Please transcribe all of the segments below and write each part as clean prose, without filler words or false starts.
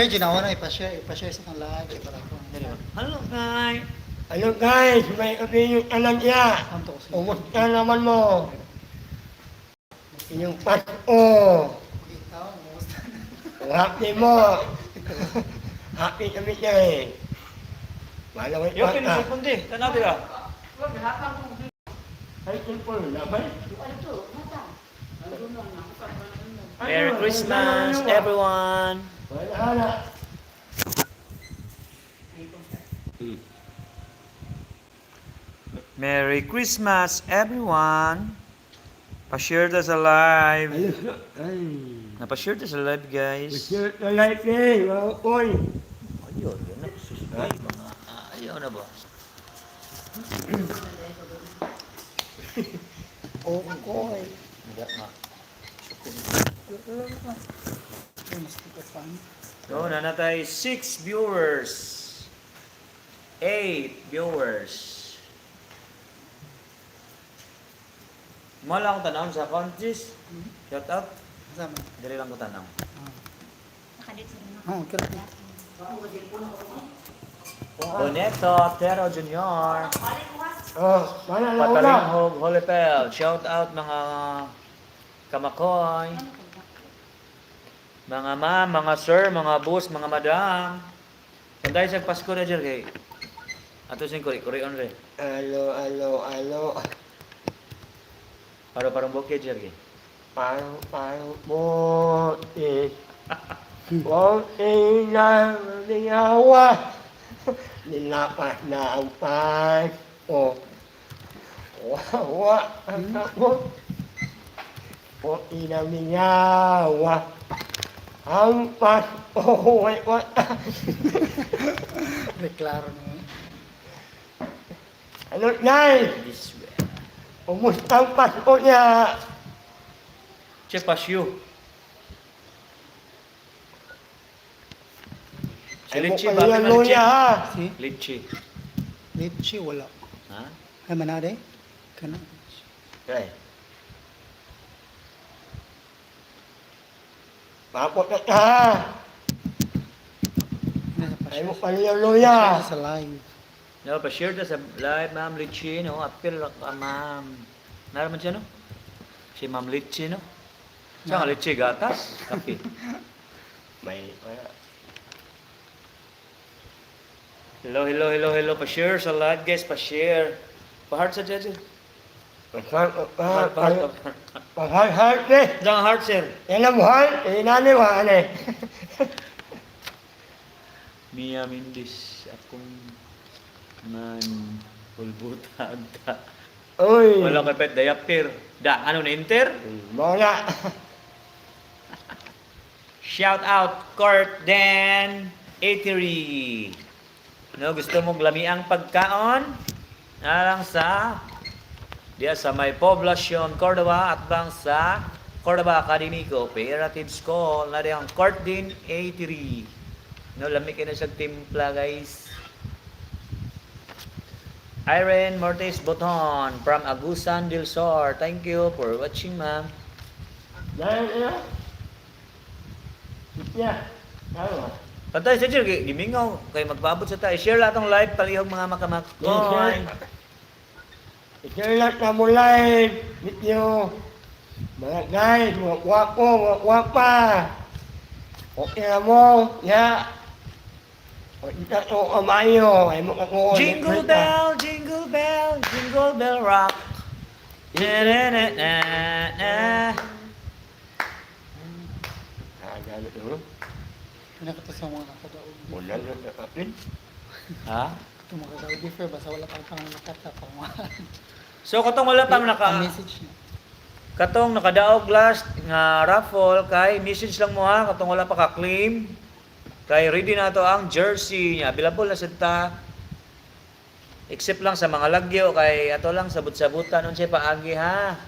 Pa-share, ginawa na, i-pa-share sa kang live. Para ko. Hello guys. Ano guys, may kami yung anak niya. Kanto ko siya. Kumusta naman mo? Yung Pasko. Ikaw, kumusta na? Happy mo. Happy kami niya eh. Malang Yo ito pini sekunde. Tanaw dira. Ay, simple naman. Merry Christmas everyone. Wala. Merry Christmas everyone. Pa-share ta sa live. Ay. Napa-share ta sa live guys. Share the light eh, mga koy. Ayun, yun na subscribe mga. Ayaw na ba? Okay. Hindi nga. Mas tipasan. So, nanatay 6 viewers. 8 viewers. Mala akong tanong sa countries. Shout out. Sama. Dali lang ko tanong. Oh, kira ko. Boneto, Tero Junior. Oh, mana na wala. Patalinghog, Holipel. Shout out mga kamakoy. Mga ma'am, mga sir, mga boss, mga madam. Sanday sa Pasko na dyan kay. Ato sing kuri on re. Alo. Parang bokeh dyan kay. Parang bote. Bote na liyawa. Nilapas na ang Pasko. Wawa ang sakot. Bote na liyawa. Ang Pasko. Wala. Reklaro mo. Ano, Nay? This way. Kumusta ang Pasko niya? Che pasyo. Si Ay mo Litchi, kayo bakit yan, na Luya, Litchi? ha? Si? Litchi. Litchi, wala. Ha? Ay, manade? Kana. Okay. Mapot na ka, ha? Nasa Ay mo pa-share. kayo yan, Luya. Sa live. No, pa-share ta sa live, Ma'am Litchi, no? Apil ka, Ma'am. Naraman siya, no? Si Ma'am Litchi, no? Siya nga Litchi, gatas, kape. May, Hello. Pa-share sa live, guys. Pa-share. Pa-heart sa dyan, sir. Heart. Pag-heart eh. Diyan ang heart, sir. Yan ang heart, inaniwaan eh. Mia Mindis, akong man pulbutag ta. Uy. Wala kapit diaper. Ano na enter? Muna. Shout out Court Dan Eatery. No, gusto mong lamiang pagkaon? Alang sa diya sa may Poblacion, Cordova at bang sa Cordova Academy Cooperative School na ang Court Dan Eatery. No, lami kayo na sa timpla, guys. Irene Mortis Boton from Agusan del Sur. Thank you for watching, ma'am. Dahil yan. Yeah. Ano? Pantay sa Jer, gimingaw. Kay magpaabot sa tayo. Share lahat ng live, palihog mga makamakoy. I-share lang na mo live with you. Mga guys, mga guwapo, mga guwapa. Okay na mo, ya. O ita to kamayo, ay mo kako. Jingle bell, jingle bell, jingle bell rock. Na-na-na-na-na. Ah, gano'n to. Pinakita sa mga nakadaog. Muna na nakapin. Ha? Ito mga kadaog differ. Basta wala pang nakata. Panguhaan. So katong wala pang Ang message niya. katong nakadaog last nga raffle kay message lang mo ha katong wala pa ka-claim. Kay ready na to ang jersey niya. Available na sa except lang sa mga lagyo kay ato lang sabot-sabutan unsay paagi ha.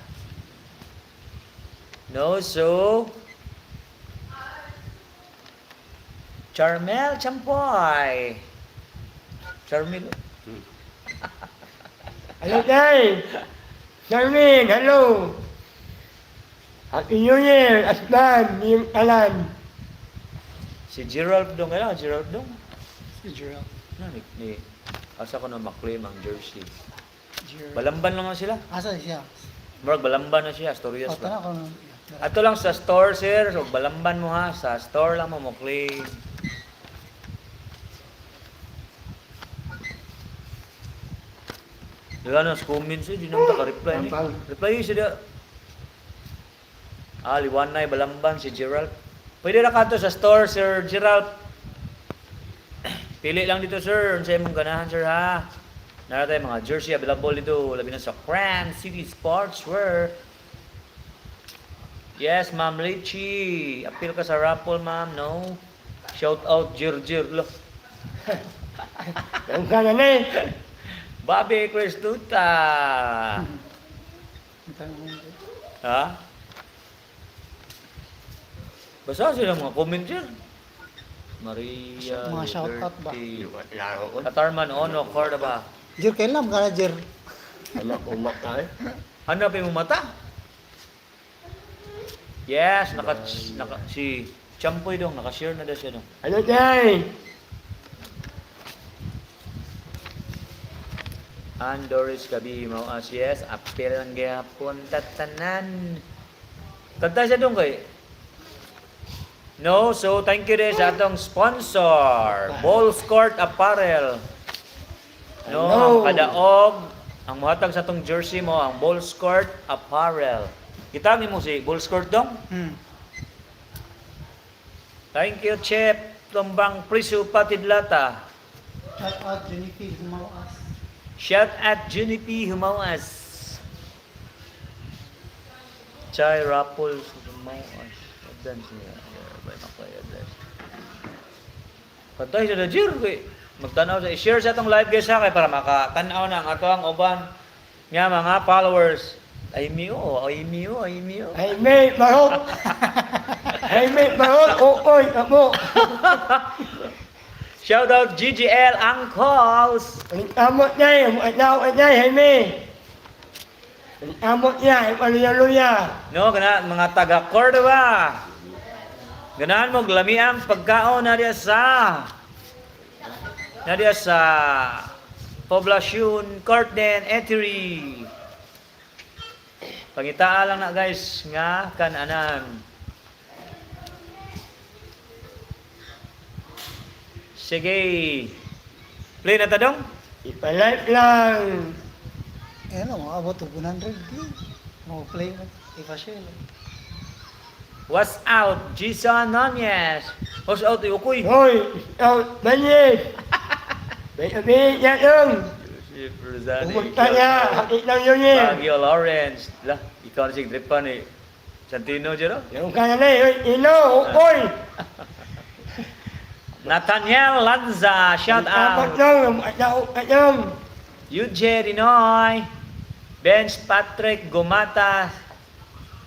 No, so Charmel Champoy. Charmel. Hello guys. Charmin, hello. Happy New Year, Aslan, Nim Kalan. Si Gerald dong, kailangan Gerald dong. Si Gerald. No, ni asa ko na maklaim ang jersey. Gerald. Balamban lang na sila. Asa siya? Murag balamban na siya, Astorias O, tana ba? ko na. Ato lang sa store, sir. So, balamban mo ha. Sa store lang mo claim. Diba no, sa comments eh, di naman ka-reply ni. Tampang. Reply yun siya. Liwanay, balamban si Gerald. Pwede na ka to sa store, Sir Gerald. Pili lang dito, sir. Ano sa'yo mong ganahan, sir, ha? Nara tayo mga jersey available dito. Labi na sa Grand City Sportswear. Yes, Ma'am Lichi. Appeal ka sa raffle, ma'am, no? Shout out, Jir. Look. Ang ka na ni. Bobby Cristuta. Ha? Basta sila mga comment dyan. Maria Mga shoutout ba? Liberty. Laro ko. Katarman Ono, Cordoba. Jer, kailan ka na, Jer? Anak umak tayo. Hanapin mo mata? Yes, si Champoy dong, nakashare na daw siya dong. Ano day? Andoris Kabi, mau as yes, apel ang gihapon tatanan. Kanta siya dong kay. No, so thank you din sa atong sponsor, Balls Court Apparel. No, Hello. ang kadaog, ang muhatag sa atong jersey mo, ang Balls Court Apparel. Kita mo si Balls Court dong? Thank you, Chef. Tumbang Priso Patidlata. Shout out, Jennifer Humawas. Shout at Junipi Humawas. Chai Rapol Humawas. Dance niya. By Makaya Dance. Pantay siya na Jir. Magtanaw sa i-share sa itong live guys ha kay para makatanaw na ang ato ang uban nga mga followers. Ay miyo. Ay may mahot. Ay may mahot. Oy, kamo. Shout out GGL Uncles. Ang amot niya, ang ataw niya, ay may. Ang amot niya, ay paluya-luya. No, kana mga taga Cordoba. Ganahan mo glami ang pagkaon na diya sa Poblacion Courtden Eatery. Pangitaan lang na guys nga kananan. Sige. Play na tadong. Ipalight lang. Eh, ano, mga abot to 100. Mga play na. Ipa-share lang. What's out? Jason Nunez. What's out? Ukoy. Hoy, out, banyes. Bayi niya lang. Si Rosani. Pumunta niya, hakit lang yun eh. Baguio Lawrence. Lah, ikaw na siyang dripan eh. Santino dyan, no? Yung kanya na eh, ino, ukoy. Nathaniel Lanza, shout Apat out. lang, ataw kanyang. UJ Rinoy. Bench Patrick Gumata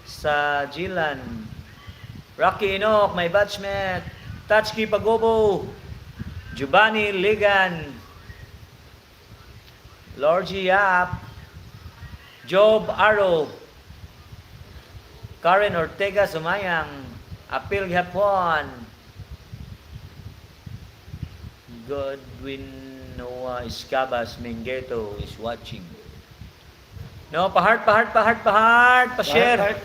sa Gilan. Rocky Inok, my batchmate. Tatchki Pagobo. Giovanni Ligan. Lorgie Yap. Job Aro. Karen Ortega Sumayang. Apil Hapon. Godwin Noah Escabas Mengeto is watching. No, pa-heart. Pa-share.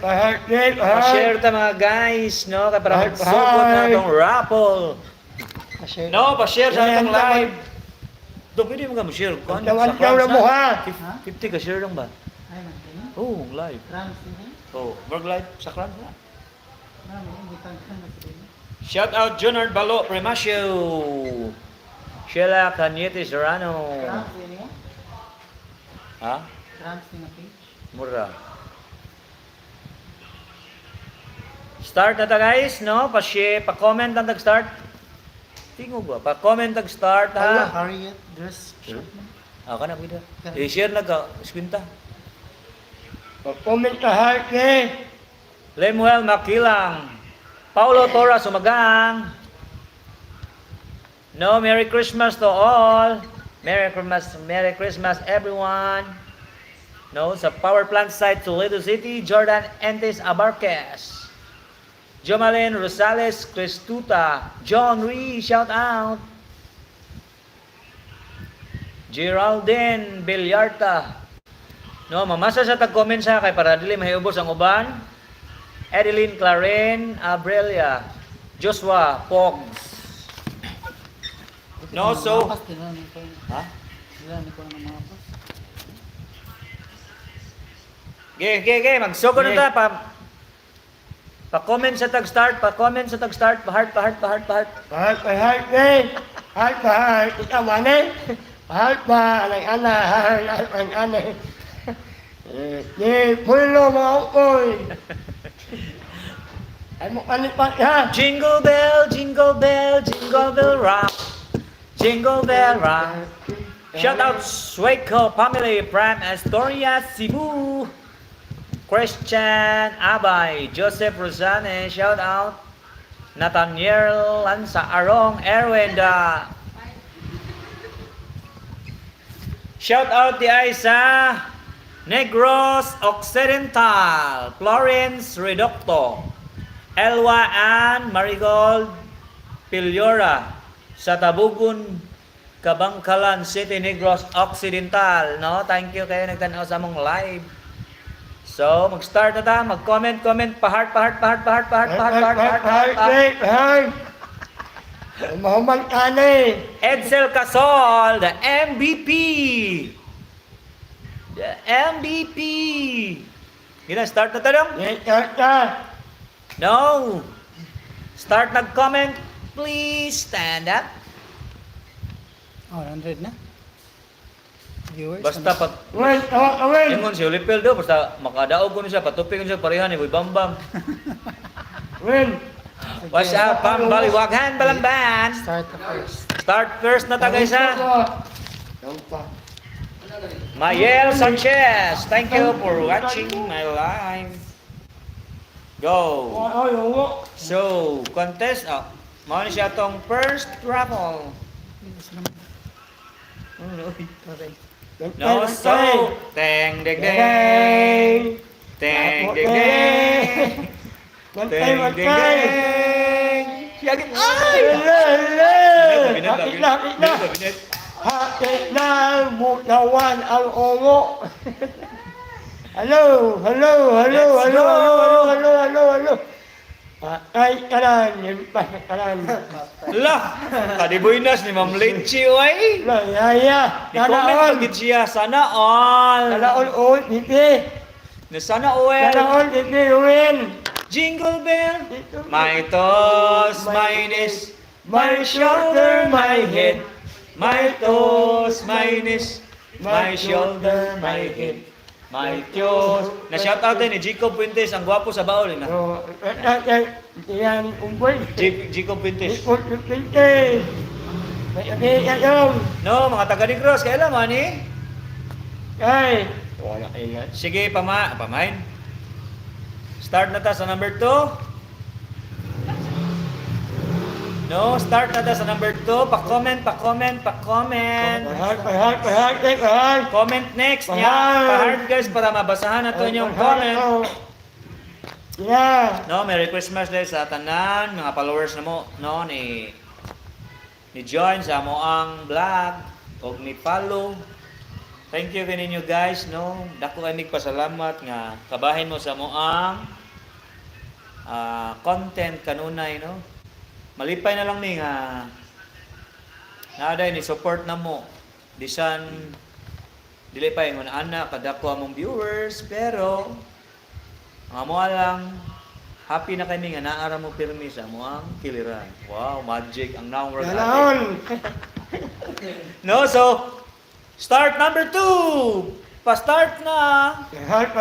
Pa-share ta mga guys, no? Kaya para Heart, magsukot na heart. itong raffle. Pa-share. No, pa-share sa Ayan, itong live. Doon, pwede mo ka mag-share. Kung ano, sa Tawa-tawa Krams mo, na. ha? 50 ka share lang ba? Ay, nandun. Oo, live. Trans din. Oh, work live sa Krams na. Marami, butang ka na sila. Shout out Junard Balo Primasio. Sheila Cañete Serrano. Trans din niya? Ha? Trans din na page. Mura. Start na ta guys, no? Pa-comment ang tag-start. Tingog ba? Pa-comment tag-start Ala, ha. Harriet, dress shop man. Kana pwede. I-share na ka, iskwinta. Comment ka heart eh. Lemuel Makilang. Paulo Torres Sumagang. No, Merry Christmas to all. Merry Christmas everyone. No, sa power plant site Toledo City, Jordan Entes Abarquez. Jomalyn Rosales Crestuta. John Ree, shout out. Geraldine Villarta. No, mamasa sa tag-comment sa kay para dili mahiubos ang uban. Edeline Claren Abrelia. Joshua Pogs. No, so Mapas, tinanin ko. ha? Tinanin ko ng mapas. Ge, magsugod na Okay. ta pa-comment sa tag-start, pa-comment sa tag-start, pa-heart. Heart, ikaw mani. Heart ba, anay. Di, pulo mo ukoy. Ay mo kalipat ha. Jingle bell, jingle bell, jingle bell rock. Jingle bell rock. Shout out Swaco family from Astoria, Cebu. Christian Abay, Joseph Rosane, shout out. Nathaniel Lanza Arong, Erwin da. Shout out di Isa Negros Occidental, Florence Reducto, Elwa Ann Marigold Piliora sa Tabugon, Kabangkalan City, Negros Occidental. No, thank you kayo nagtanaw sa among live. So, mag-start na ta, mag-comment, pa-heart. Mahuman ka na eh. Edsel Casol, the MVP. The MVP. Gina, start na tayo? No. Start nag-comment. Please stand up. Oh, 100 na. Viewers. Basta pat Awin. ingon si Olipel do, basta makadaog ko siya, patupin ko siya pareha ni Boy Bambam. Win. What's up, Pambaliwaghan, Balamban? Start the first. Start first na ta guys ha. Mayel Sanchez, thank you for watching my live. Go. So, contest, mao ni siya tong first raffle. No, so, teng deg deng. Teng deg deng. Teng deg deng. Yagit ay. Hakit na mutawan ang ongo. Hello. Ay, kanan. Lah, kadibuinas ni Ma'am Lechi oy. Yaya. Di-comment gid siya sana all. Kanaon, hindi. Na sana all. Kanaon, hindi, win. Jingle bell, my toes, my knees, my shoulder, my head, my toes, my knees, my shoulder, my head, my toes. Na-shout out din ni Jacob Puentes, ang gwapo sa baol na. Yan, umboy. Jacob Puentes. Pinte. May yan. No, mga taga Negros, kailan man ni? Ay. Wala kayo. Sige, pamain. Start na ta sa number 2. No, start na ta sa number 2. Pa-comment. Comment next niya. Pa-hard guys para mabasahan nato yung comment. Yeah. No, Merry Christmas guys sa tanan, mga followers na mo, no, ni join sa mo ang vlog og ni follow. Thank you kaninyo guys, no. Dako kay pasalamat nga kabahin mo sa mo ang content kanunay, no. Malipay na lang ni nga naaday ni support na mo. Bisan dili pa ingon ana kadako among viewers, pero mga mo lang, happy na kami nga naara mo pirmi sa mo ang kiliran. Wow, magic ang naong Ganaon. No, so, start number 2. Pa-start na. Heart.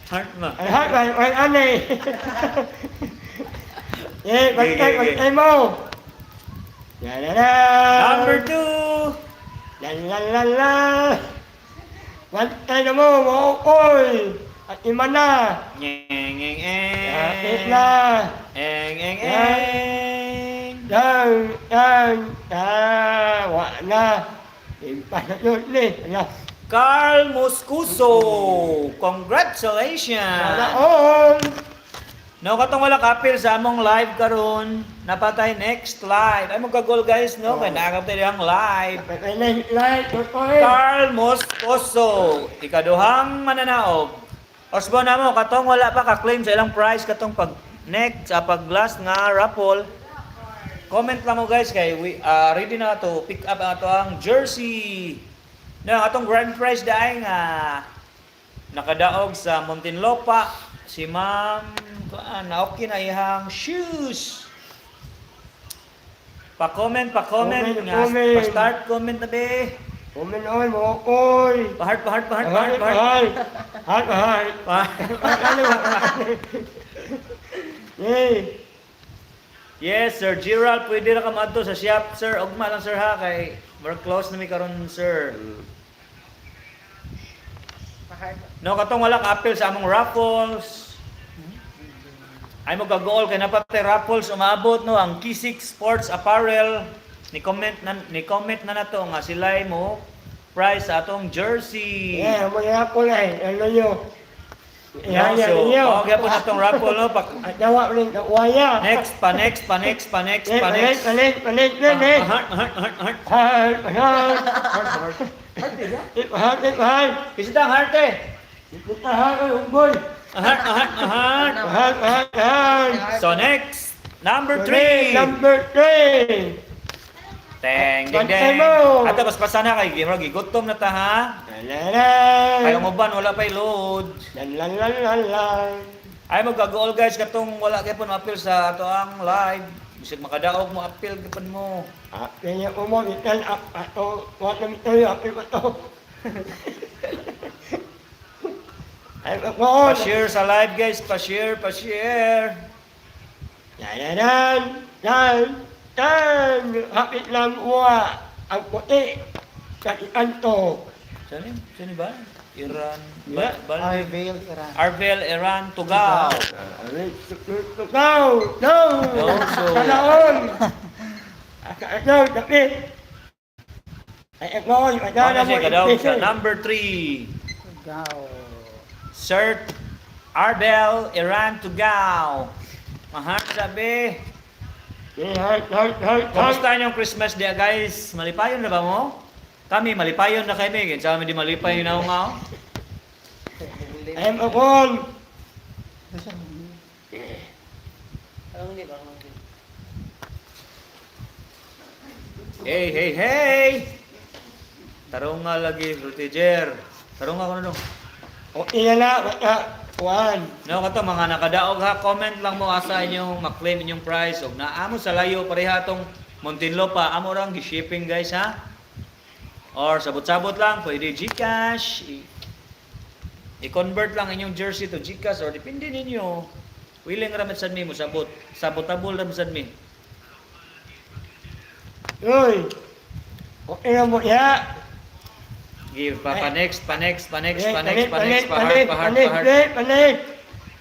Heart na. Ay, ane. Bantay mo. Number 2. La. Bantay na mo, maokoy. At ima na. Ngeng. Yakit na. Eng. Yan. Wa na. Impas na yun ni. Carl Moscuso. Congratulations. Sana all. No, katong wala kapil sa among live karon. Napatay next live. Ay magka-goal guys, no? Kaya nakakapit ang live. Like, Carl Moscoso, ikaduhang mananaog. Osbo na mo, katong wala pa ka-claim sa ilang prize, katong pag next, pag last nga raffle. Comment lang mo guys, kay we ready na to pick up ato ang jersey. Na atong grand prize dahil nga nakadaog sa Muntinlupa si Ma'am naoki na ihang shoes. Pa-comment Comment, nga comment. pa-start comment na be. Comment all, mga koy. Pa-heart. Heart. Yay. Yes, Sir Gerald, pwede na ka madto sa shop, sir. Ugma lang, sir, ha, kay more close na mi karon, sir. No, katong wala ka appeal sa among raffles. Ay mo ka-goal kay napatay raffles umabot no ang Kisik Sports Apparel ni comment na nato nga sila'y mo price sa atong jersey. Yeah, mga ko na ano nyo. No, Ihaya so, ninyo. okay po natong raffle, no? At dawa rin kakwaya. Next. Palit. Heart. Bisita ang heart eh. Heart. So next, number 3. Number 3. Teng, ding, Bantay ding. mo. Ato, paspasan na kay Gimro. Gigutom na ta, ha? Kaya ang uban, wala pa'y load. Ay, mag-goal guys, katong wala kayo po ma-appeal sa ato ang live. Bisig makadaog mo, appeal kapan mo. Kaya ko mo, ikan ato, wala kami tayo, apil ko to. Ay, ako. Pa-share sa live guys, pa-share. Yan. Hapit lang uwa ang puti sa ikanto. Saan ba? Iran, Yeah. Arvale, Iran. Arvel, Iran, Tugao. No! so- Kalaon! Ako, dapit! Ay, ako, Ano siya kadaog sa number 3. Gao. Sir Arbel, Iran, Tugao. Mahal sabi. Heart. Kumusta yung Christmas day guys? Malipayon na ba mo? Kami, malipayon na kami. Sa amin di malipayon na nga. I'm a ball! Hey! Tarong nga lagi, Rotiger. Tarong nga ko na dong. Okay na, Juan. No, kato mga nakadaog ha, comment lang mo asa inyong maklaim inyong price og naamo sa layo pareha tong Muntinlupa, amo rang gi-shipping guys ha. Or sabot-sabot lang, pwede GCash. I-convert lang inyong jersey to GCash or depende ninyo. Willing ra man sad mi mo sabot. Sabotable ra man sad mi. Uy! Okay na mo ya. Give pa next. Palit.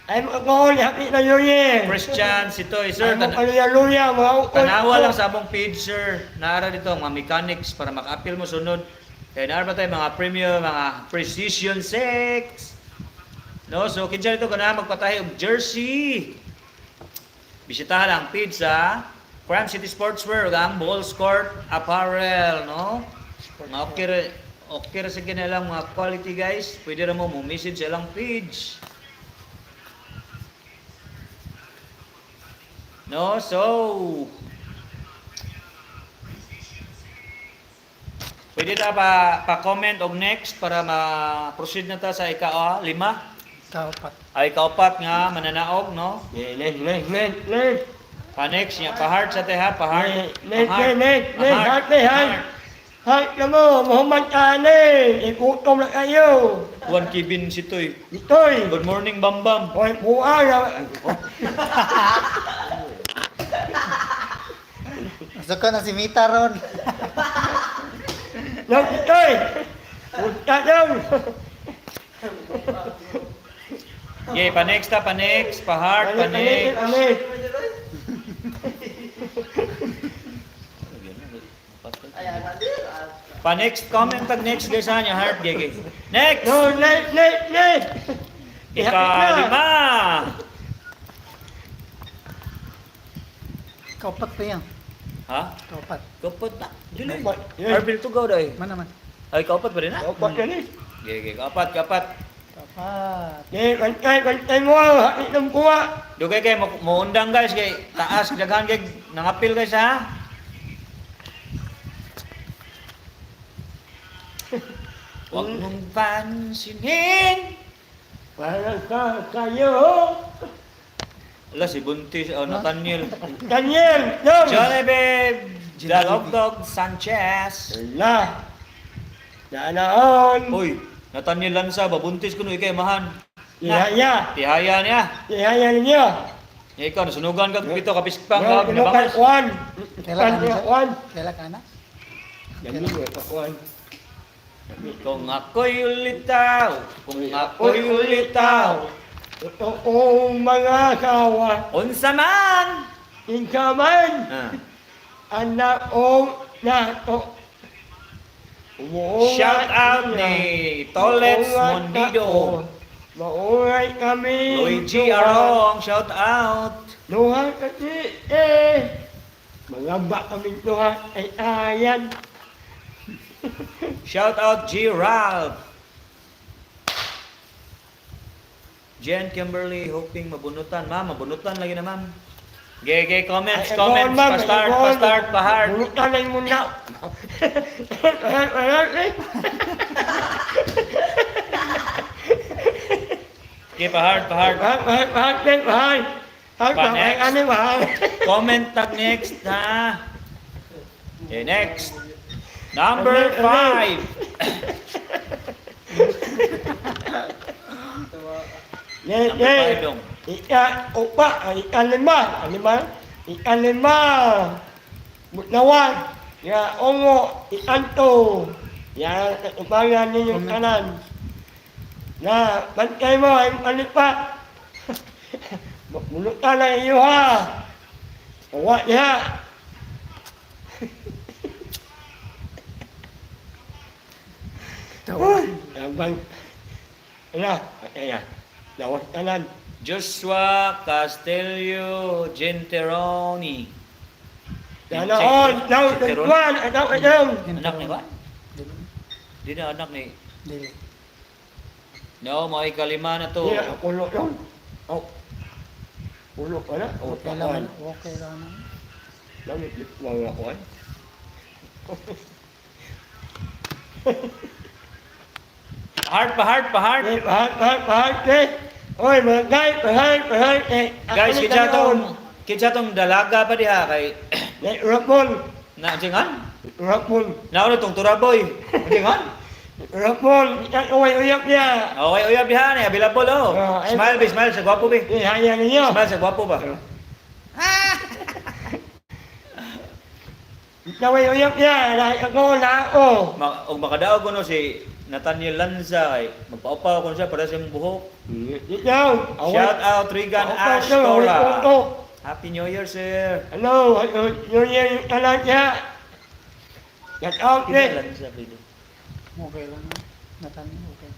I'm a ball, happy na yun eh. Christian, sitoy sir. I'm a luya, mga Tanawa lang sa among page sir. Naara dito mga mechanics para maka-appeal mo sunod. Kaya naara pa tayo mga premium, mga precision 6. No, so kinsa dito kana magpatahi og jersey. Bisitahan ang page sa Crime City Sportswear ug ang Balls Court Apparel, no? Okay ra sa kanilang mga quality guys. Pwede ra mo message sa ilang page. No, so pwede ta pa-comment og next para ma-proceed na ta sa ika-5. Kaupat. Ay ika-4 nga mananaog, no? Let. Pa-next niya, pa-heart sa te ha, pa-heart. Heart ka mo, Muhammad Ali, ikutom na kayo. Juan Kibin sitoy. Ito'y, Good morning, Bambam. hoy, buwan. Gusto ko na si Mita ron. Yung ito'y, punta yung. Yay, pa-next ta, pa-next, pa-heart, pa-next. Pa-next comment tag next guys ha niya heart gigi. Next. No, net. Ika-5. Kaupat pa yan. Ha? Kaupat. Kapot na. Dili. Kaupat. Arbil to go daw. Man naman. Ay kapat pa rin ha? Dapat yan eh. Gigi, kapat. Kaupat. Kantay mo, hakit ng kuha. Dugay kay mo undang guys kay taas daghan kay nangapil guys ha. Huwag mong pansinin. Para kayo. Ala si Buntis o Nathaniel. Daniel, John. Genevieve Dalogdog Sanchez. Wala. Danaon. Uy, Nathaniel Lanza babuntis kuno ikay mahan. Ihaya. Tihaya niya. Ihaya ninyo. Ikaw nasunugan ka pito kapispang Mga ka kinukan nabangas. kuwan. Kailan Kinukan ka kuwan. Kailan ka na? Dali mo kuwan. Kung ako'y ulitaw, kung ako'y ulitaw, Totoong mga kawa. unsa man. Inkaman. Ah. Anak o nato. Shout out ni Tolets Mondido. Maungay kami. Luigi Arong, shout out. Duha kasi Magamba kami duha ay ayan. Shout out G. Ralph. Jen Kimberly, hoping mabunutan. Ma'am, mabunutan lagi na ma'am. Gege, comments, pa-start, pa-heart. Bulutan lang muna. Okay, pa-heart. Comment tag next, ha? Okay, next. Number 5. Ikalima. Butlawan. Ya, ongo. Ikanto. Ya, katubangan ninyong kanan. Na, bantay mo, ay kalipa. Bulutan na iyo ha. Kawa niya. Abang. Ayan. Lawas kanan. Joshua Castelio Genteroni. Danaon, daw, dagwan, adaw. Anak ni ba? Di na anak ni. Dili. No, mga ikalima na to. Iya, ulo yun. Oh. Ulo ka na. O, Okay lang. Okay lang. Dami, mga kuwan. Pa-heart. Pahal, Oy, mga guys, pahal, Guys, kitsa tong dalaga pa diha kay Rapol, na jingan. Rapol, Nauna tong turaboy. Jingan. Rapol, uyap niya. Okay, uyab diha ni available oh. Smile sa gwapo bi. Ihaya ninyo. Smile sa gwapo ba? Uyap niya, dahil ako na ako. Og makadaog kuno si Nathaniel Lanza kay magpaupaw kuno siya para sa imong buhok. Ikaw, Shout out Regan Ash Tora. Happy New Year, sir. Hello, New Year yung talat niya. Get out Kinsa there. Lanza pwede. Okay lang. Natanin. Okay.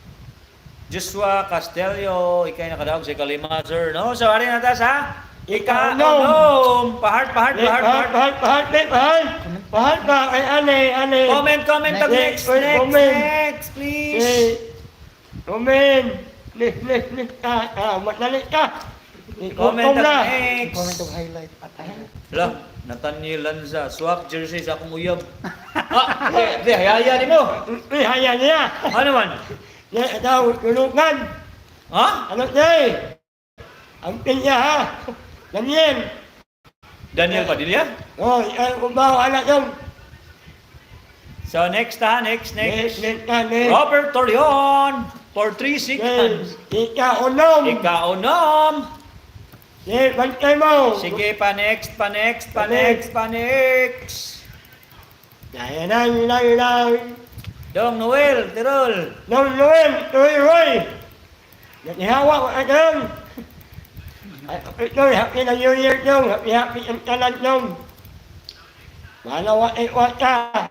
Joshua Castelio, ikay nakadaog sa kalima, sir. No, so ari na ta sa Ika-unom. Pahart. Pahal ba? Ay, ane. Comment tag next, please. Comment. Next. Madali ka. Comment tag next. Comment og highlight. Lah, Nathaniel Lanza, swap jersey sa akong uyab. Di, hayaya ni mo. Ihaya niya. Ano man? Yan, daw, tulungan. Ha? Ano niya Ang pinya ha. Daniel. Daniel Padilla? Oh, ay, ubaw, anak yung. So next. Next. Robert Torion for 3 seconds. Ika-unom. Bantay mo. Sige, pa next. Lang. Dong Noel, Tirol. Noel, Roy. Nanihawa ko agam. Ito, happy na New Year nung. Happy ang talan nung. Malawa ay wata.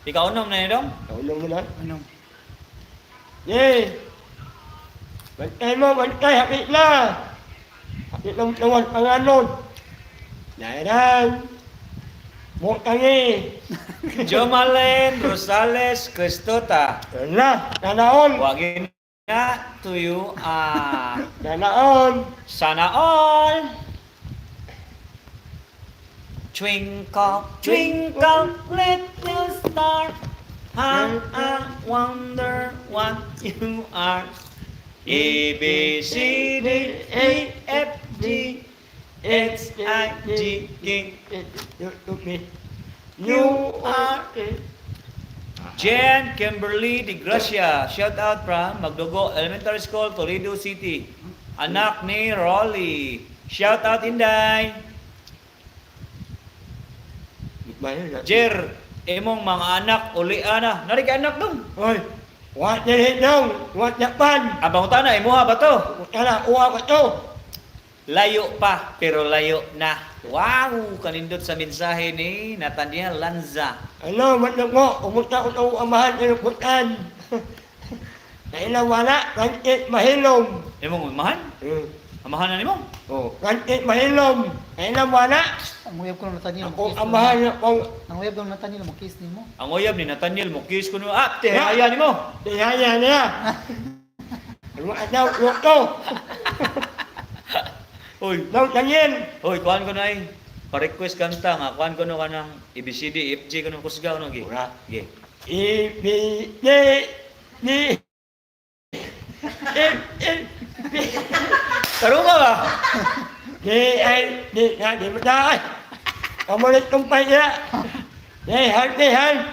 Ikaw unom na dong. Ulo mo na. Ano? Ye! Bantay mo, bantay, hapit na! Hapit ng tawag panganon. Nairan! Bukangi! Jomalen Rosales Cristota. Yan na, nanaon! Wagin na to you. Nanaon! Sana all. Twinkle, twinkle, little star. How I wonder what you are. A, B, C, D, E, F, G, H, I, J, K. You are Jen Kimberly De Gracia, shout out from Magdugo Elementary School, Toledo City. Anak ni Rolly. Shout out Inday. Jer, imong mga anak uli ana. Nari ka anak dong. Oi, what the hell dong? What the pan? Abang utana imuha ba to? Kala uwa ko to. Layo pa pero layo na. Wow, kanindot sa mensahe ni Nathaniel Lanza. Ano, matlag mo, umunta ko itong amahan ng putan. Kailan wala, kantit mahilom. Imong umahan? Amahan na nimo? Oh, kantit mahilom. Kailan wala, Ang uyab ko ng Nathaniel, ako makis amahan mo. ng pang Ang uyab ko ng Nathaniel, makis ni mo. Ang uyab ni Nathaniel mo kiss ko no. Tihaya nimo. tihaya niya. Ano daw, luto. Oy, Daw, Daniel. oy, kuhan ko na ay. Pa-request kanta nga, kuhan ko no kanang ABCD, FG ko no kusgaw no gi. Ura. Gi. I, B, D, D. Tarunga ba? Di, ay, di mo dahil. Kamulit kong paya. Di, heart.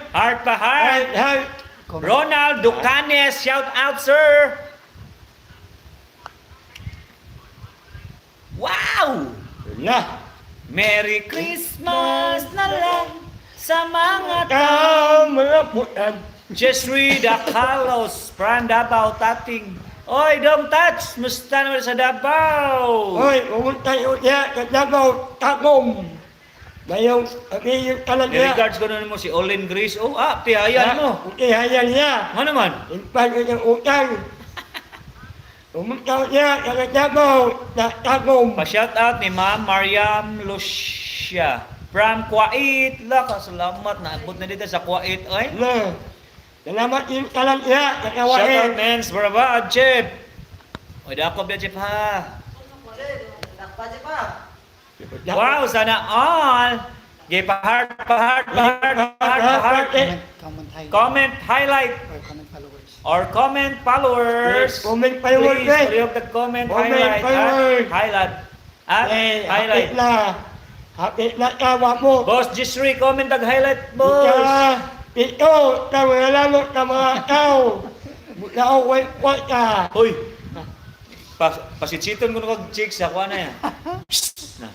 Heart pa heart. Heart. Ronald Ducanes, shout out sir. Wow! Wala. Merry Christmas na lang sa mga tao. Kau mga putan. Just read the Carlos from Davao Tating. Oy, Dong Touch, musta naman sa Davao? Hoy, pumunta yun niya, kagagaw, tagom. Ngayong, yung talan niya. I-regards ko na mo si Olin Grace. Oh, tihayan mo. Utihayan niya. Ano naman? Impan ko ng utang. Pumunta niya, kagagaw, tagom. Pa-shout out ni Ma'am Mariam Lucia from Kuwait. Laka, salamat. Naabot na dito sa Kuwait. Oy. Na. Salamat yung talan niya, Shout out, kagawain. mens. Brava, Jeff. Oy, dako ba, Jeff, ha? Wow, sana all. Gay pa-heart. Comment, highlight. Comment, highlight. Or comment followers. Or comment followers. Yes, comment followers, Please, eh. paliog the comment, Comment highlight. followers. Highlight. At highlight. Hapit na kawa mo. Boss Gisri, comment tag highlight, boss. Ito, tawalamot na mga tao. Naaway ko ka. Hoy. Pasitsiton ko na kag chicks ako na yan. Na.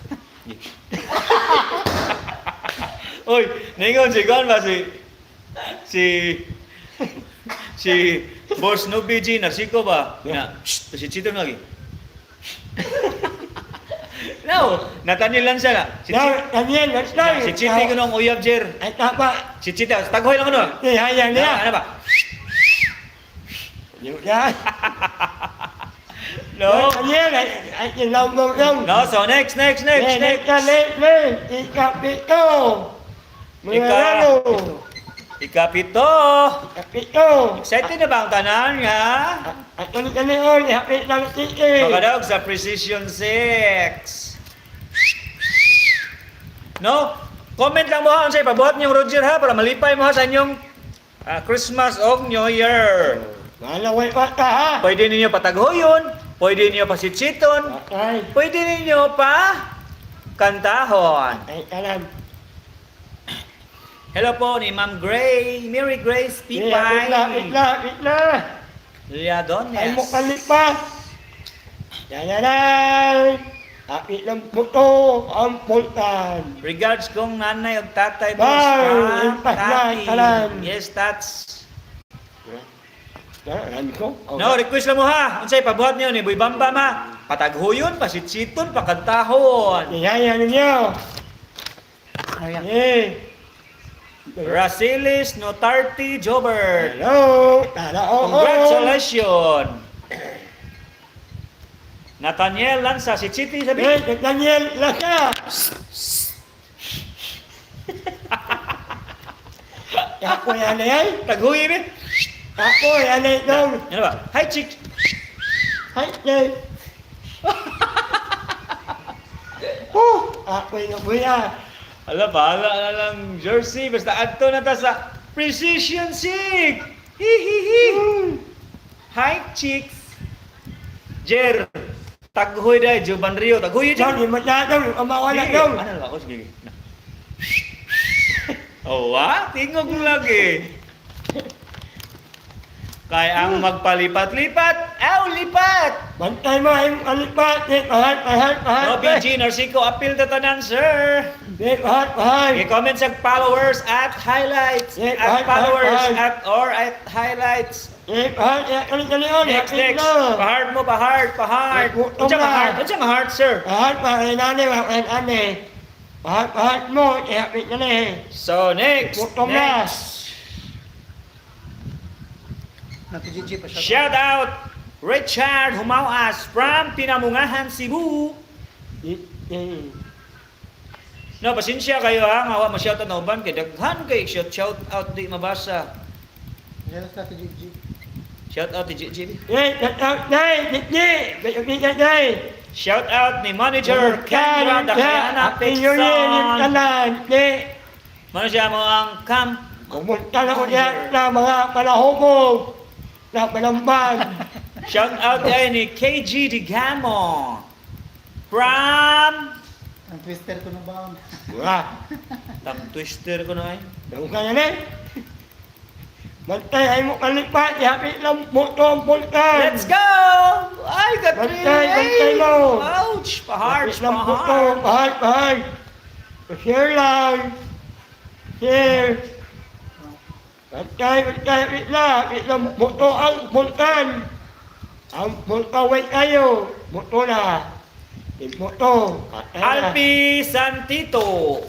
Hoy, ningon si Gon ba si Boss No BG nagsiko ba? Na, pasitsiton lagi. No, Nathaniel lang siya na. Daniel, let's go. Si Chiti ko nung uyab, Jer. Ay, tapa. Si Chiti, taghoy lang ko no. Hayang niya. Ano ba? Yan. No. Daniel, ay, kinamong lang. No, so next. Ikapito. Mga lalo. Ikapito. Ikapito. Excited na ba ang tanan nga? At kani-kanion, ihapit lang tiki. Makadaog sa Precision 6. No? Comment lang mo ha, unsay pabuhat niyong Roger ha, para malipay mo ha sa inyong Christmas o New Year. Malaway pa ka ha. Pwede ninyo pataghoyon, pwede ninyo pasitsiton, Ay, pwede ninyo pa kantahon. ay, kanan. Hello po ni Ma'am Gray, Mary Grace Pipay. Itla. Liadones. Ay mo kalipas. Yan. Apit ng puto ang pultan. Regards kong nanay o tatay mo. Bye! Impas na, kalan. Yes, tats. Yan ko. No, request lang mo ha. Unsay pabuhat niyo ni Boy Bamba ma. Pataghuyon, pasitsiton, pakantahon. Iyayan ninyo. Ayan. Eh. Rasilis Notarti Jobert. Hello. Tanaon. Congratulations! Nathaniel Lanza, si Chiti sabi. Daniel Lasa. Ako yan eh. Taghuyi ni. Ako yan eh. Dong. Ano ba? Hi, chick. Hi, Dave. Ako yung kuya. Ala, bahala na lang jersey. Basta adto na ta sa Precision Sig. Hihihi. Hi, chicks. Jer. Taghoy dahil. Juban Rio. Taghoy Dong, dyan. yung matadong. Umawalan dong. Ano ba ako? Sige. Oh, tingog mo lagi. Kaya ang magpalipat-lipat, lipat! Bantay mo yung alipat. Pahat. No, BG, Narciso, appeal to tanan, sir. Pahat. I-comment sa followers at highlights. At followers at highlights. Pahat. Kali-kalion. Next. Pa-heart mo, pa-heart. Unsa nga heart, sir? Pahat. Pahat. Pahat mo. Yapit ka na eh. So, next. Gutom na. Nati-GG pa siya. Shout out, Richard Humawas from Pinamungahan, Cebu. No, pasensya kayo ha, ngawa ma-shout out na uban kay daghan kay shout out di mabasa. Jealous nati-GG. Shout out ni Gigi. Shout out ni Manager Kendra Dakiana Pekson. Mano siya mo ang camp. Kumunta na ko diyan na mga palahubog na palamban. Shout out ay ni KG Digamo. From Ang twister ko na ba? Wah, Tang twister ko na ay. daw ka na eh. Bantay ay mo kalipat, yapit lang butong pulkan. Let's go! Ay, Bantay mo. Ouch! Pahard, Yapit lang butong, pahard. pahard. Share lang. Share. Bantay, yapit lang butong ang pulkan. Ang pulkaway kayo, buto na. Buto. Alpi Santito.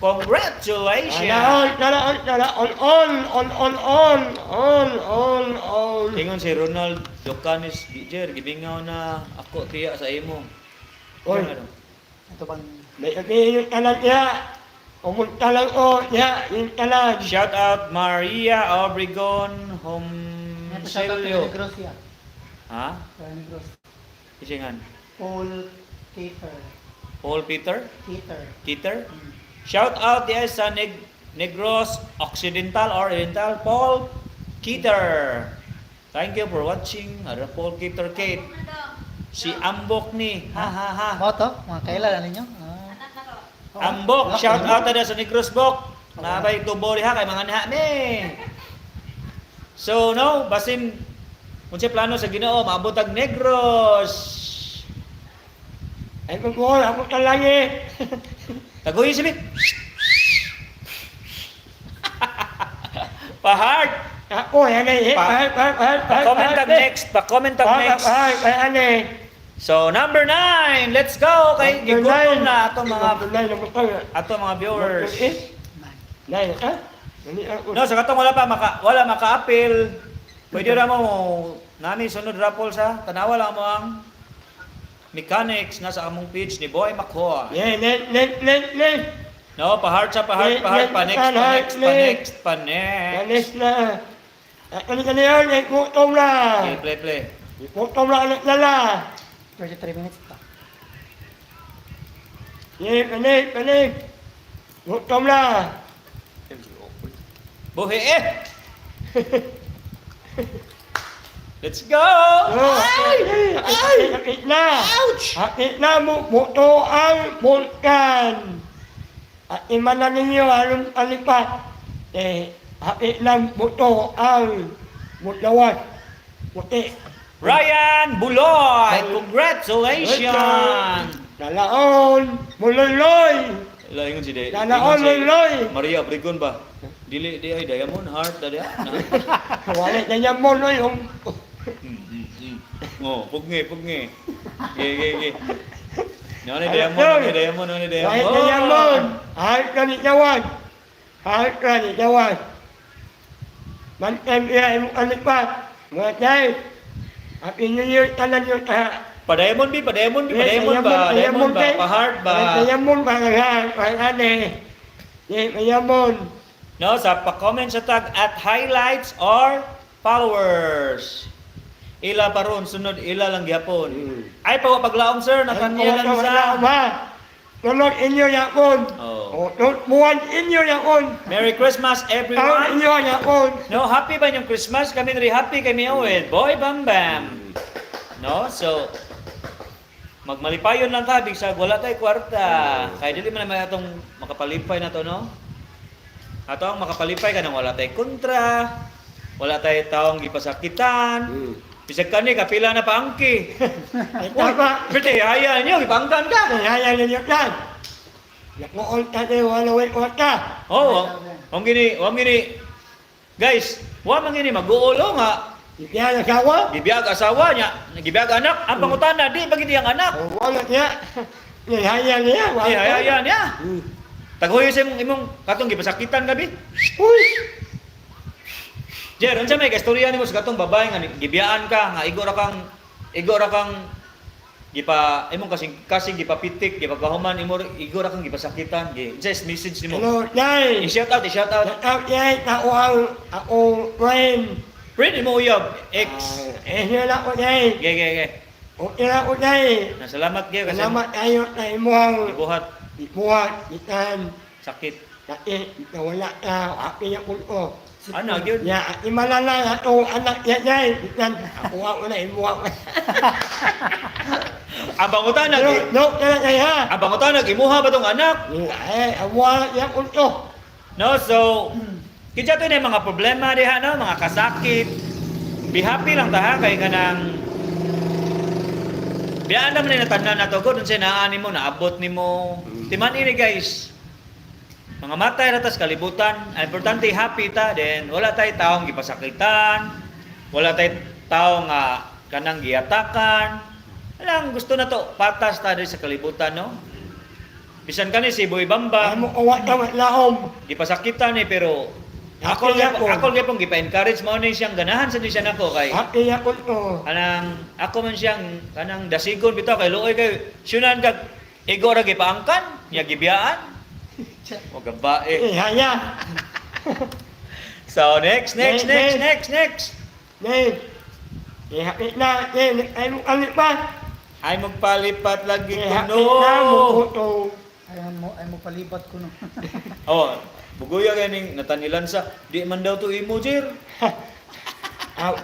Congratulations! On. Ingon si Ronald Locanis, Jer, gibingaw na ako tiya sa imo. Oy. Ano? Ito bang May yung talan niya. Umunta lang o niya, yung talan. Shout out Maria Obregon ito siya tayo Homselio. Negros siya. Ha? Negros. Isingan. Paul Cater. Paul Peter? Cater. Peter? Shout out diya sa Negros Occidental or Oriental, Paul Keter. Thank you for watching. Ada Paul Keter Kate. Si Ambok ni. Ha ha ha. Mo to? Mga kailan ninyo? Ambok, shout out ada sa Negros Bok. Nabay tubo diha kay mga niha me. So no, basin unsa plano sa Ginoo maabot ag Negros. Ay kung ako talangi. Tagoy sibit. Pahard. Ako, yan ay. Pa-comment tag next. Pa-comment tag next. So number 9, let's go kay gigutom na ato mga viewers. No, sa katong wala maka-appeal. Pwede ra mo nami sunod rapol sa tanawa lang mo ang mechanics na sa among page ni Boy Makoa. No, pa-heart pa next. na. Kali yun, gutom na. Okay, play. Gutom na anak lala. 33 minutes pa. Panik. Gutom na. Buhi eh! Let's go! Sakit na. Ouch! Sakit na buto ang vulkan. At imana ninyo anong alipat. Sakit na buto ang mutlawan. Puti. Ryan Buloy! Congratulations! Lalaon, muloloy. Laingon si Day. Lalaon, muloloy. Maria Obregon ba? Dili di ay Diamond Heart dali. Wala na niya mo, loy. Oh, pugni. Ge. No ni Diamond. Wala na niya mo. Ay, kanitawan. Kahit ka ni Jawas. Mantem iya imong alipat. Mga day. Happy New Year tanan yun. Padayamon bi, padayamon ba? Diamond ba? Pa-heart ba? Payamon ba nga? Pagane. Di payamon. No, sa pa-comment sa tag at highlights or followers. Ila paron sunod ila lang gyapon. Ay paglaom sir natanyalan sa Tulog inyo yakon. Oh. Buwan inyo yakon. Merry Christmas Taon everyone. inyo yakon. No, happy ba yung Christmas? Kami rin happy kami with Boy Bam Bam. No, so magmalipayon lang tabi sa wala tay kwarta. Kaya dili man naman atong makapalipay na to, no? Ato ang makapalipay ka nang wala tay kontra, wala tay taong gipasakitan. Bisag kani kapila na paangki. Ay tama. Pwede haya niyo ipangkan ka. Kaya ninyo yan. Nakuol ka tayo walawin ko ka. Oh, wang gini. Guys, wa man gini mag-uolo nga. Ibigyan ang kawa. Gibiyag asawa niya, gibiyag anak. Ang pangutana di bagi diyang anak. Wala niya. Nihaya niya. Di haya niya. Taguyo sa imong katong gipasakitan gabi. Uy. Jer, unsa may kastorya nimo sa katong babae nga gibiyaan ka nga igora kang gipa imong kasing gipapitik, gipagahuman imo igora kang gipasakitan. Just message nimo. Hello, Jai. I-shout out. Shout out, Jai. Akong friend. Friend mo uyab ex. Siya na ko, Jai. Ge. Okay na ko, Jai. Salamat gyud kasi Salamat kayo na imuhang ibuhat ibuhat, itan, sakit. sakit, nawala ka, happy na ko. Ano gyud? Ya, imalala na ito, anak niya, Jai. Itan, ako ako na imuhang. Abang utana gi. No, kaya kaya. Abang utana gimuha ba tong anak? Awa niya ko ito. No, so kaya to na mga problema diha no, mga kasakit. Be happy lang ta ha kay kanang biyaan naman na tanan na to ko dun sa naani mo naabot nimo. Timan ini guys. Mga matay ra tas kalibutan. Ang importante happy ta then wala tay taong gipasakitan. Wala tay taong kanang giatakan. Alang gusto na to patas ta diri sa kalibutan no. Bisan kani si Boy Bamba. Amo awa ka matlahom. Gipasakitan ni pero ako gyapon gipa-encourage mo ni siyang ganahan sa siya nako kay Happy ako ito. anang ako man siyang kanang dasigon bitaw kay luoy kay syunan kag ego ra gipaangkan nya gibiyaan o gabae. Haya. So next. Jai. Happy na, ay mo kalit pa. Ay magpalipat lagi Happy kuno. na mo kuto. Ay mo palibat ko no. Oh, bugoya ganing natanilan sa di man daw to imo jir.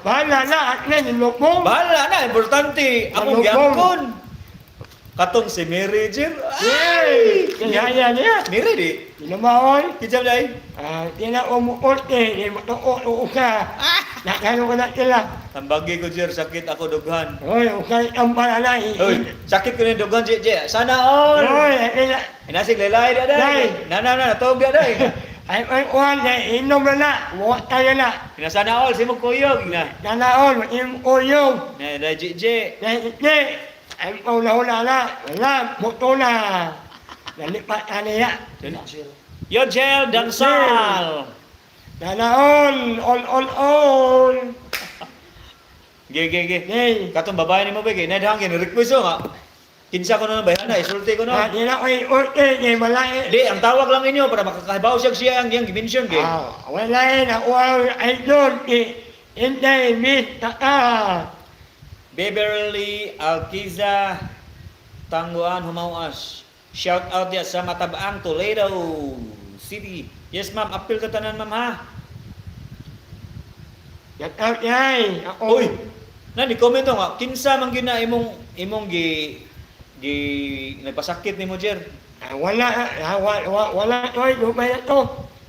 Bahala na, at na, nilokbong. Bahala na, importante akong Ano, gyapon. Katong si Mary jir. Yay! Kaya niya. Mary di. Tinamaon. Kijam dai. Tina umuot eh. Matuot ka. Nakano ko na sila. Tambagi ko jir sakit ako dughan. Hoy, ukay ang balala. Oy, sakit ko ni dughan je. Sana all. Hoy, Inasig lelay dia Dai. dai. Na tog dia dai. ay, kuhan na, inom na na. Muwat tayo na. Sana all simo kuyog na. Danaon, im uyong. Na dai je. Dahil hindi. Ay, hula na. Wala, muto na. Nalipat ka niya. Yo gel dansal. Danaon, all. Ge. Hey. Katong babae ni mo ba kay nadhang gin request nga. Kinsa ko na bayana isulti ko na. Di na ko iulti, di malay. Di, ang tawag lang inyo para makakahibaw siya ang iyang gimension kay. Wala na, wow, idol, hindi, miss, taka. Beverly Alquiza Tangguan Humauas. Shout out dia sa Matabaang Toledo City. Yes ma'am, appeal ka tanan ma'am ha. Shout out yay, ako. Uy, na ni comment nga kinsa man gina imong gi nagpasakit nimo Jer. Wala, toy, lumay na to.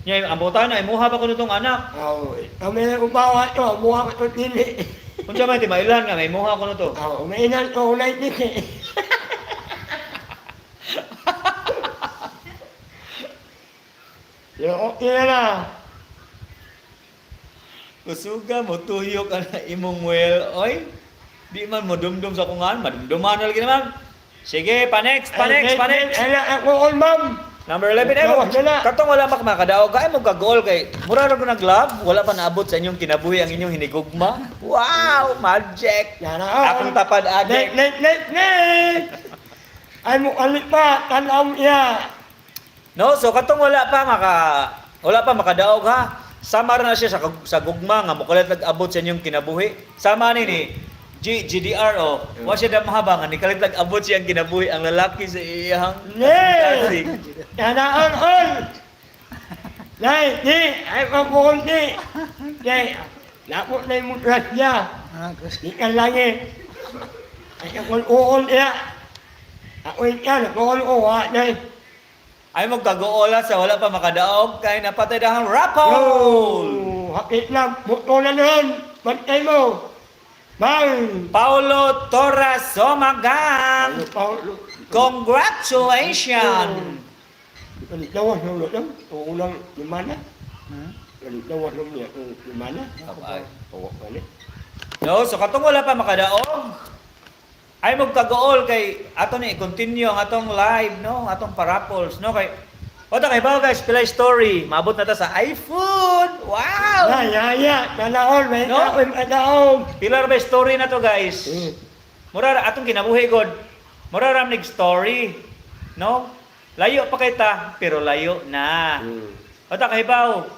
Nya ang botana imuha pa ko nitong anak. Kami na ubawa to, buha ko to dili. Unsa man ti mailan nga may imuha ko nito. Umiinan ko, ulay dili. Okay na. Kusuga mo tuyok ana imong well oy. Di man mo dumdum sa kungan, madumduman na lagi naman. Sige, pa next. Ay, ako all, ma'am. Number 11, Ikaw, wala. katong wala makadaog kay mo ka-goal kay mura ra ko nag-love, wala pa naabot sa inyong kinabuhi ang inyong hinigugma. Wow, magic. Yan na. Akong tapad adik. Nek. Ay mo alit pa, tanaw niya. No, so katong wala pa makadaog ha. Sama ra na siya sa gugma nga mukulit nag-abot sa inyong kinabuhi. Sama ni GDR wa siya damahaba nga nikalit nag-abot siyang kinabuhi ang lalaki sa iyang Ne. Yan na on. Nay, ni, ay mabukol ni. Nay, lapot na yung mutras niya. Gusto. Di ka langit. Ay akol niya. Ako yan, akol-uwa na. Ay magkagoola sa wala pa makadaog kay napatay dahang Yo, rapol. hakit lang, buto na nun. Bantay mo. Bang! Paulo Torres Somagang. Congratulations. Kalitawas ng lutang, uulang limana. Hmm? Kalitawas ng limana. Okay. Oo, balik. No, so katong wala pa makadaog. Ay magkagool kay ato ni continue ang atong live no, atong parapols no kay Wata kay ba guys, pilay story. Maabot na ta sa iPhone. Wow. Ya, nanaon, may No? nanaon. Pilar ba story na to guys? Hmm. Mura ra atong kinabuhi god. Mura ra nig story. No? Layo pa kay ta, pero layo na. Wata kay ba?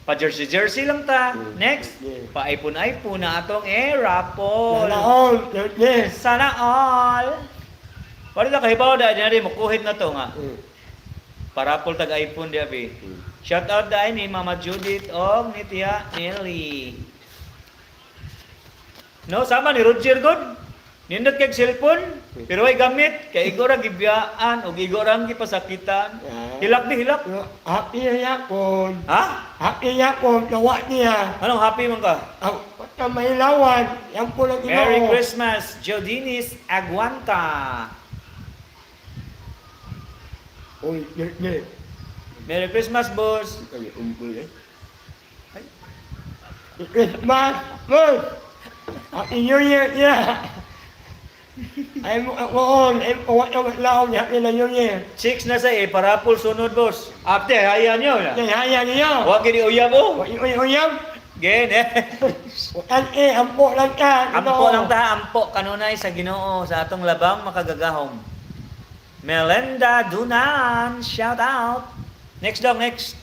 Pa jersey lang ta. Next, pa iPhone na atong rapol. Nanaon, yes. Sana all. Wala kay ba da mo kuhit na to nga. Parapol tag iPhone di abi. Shout out dai ni Mama Judith og ni Tia Nelly. No, sama ni Roger God. Nindot kay cellphone, pero ay gamit kay igora gibiyaan og igora ang gipasakitan. Hilak di hilak. Happy yapon. Ha? Happy yapon, gawa niya. Anong happy man ka? Ang pagka may lawan, yan po lang Merry Christmas, Jodinis Aguanta. Uy, yes. Merry Christmas, boss. Christmas, boss. Happy New Year, yeah. Ay mo ako, ay mo ang laon niya Happy New Year. 6 na sa parapol sunod, boss. After, hayaan nyo na. Kaya niyo. Huwag kini uyab, oh. Uyam. Gen, eh. Ampo lang ka. Ampo lang ta, ampo kanunay sa Ginoo sa atong labang makagagahom. Melenda Dunan, shout out. Next dog, next.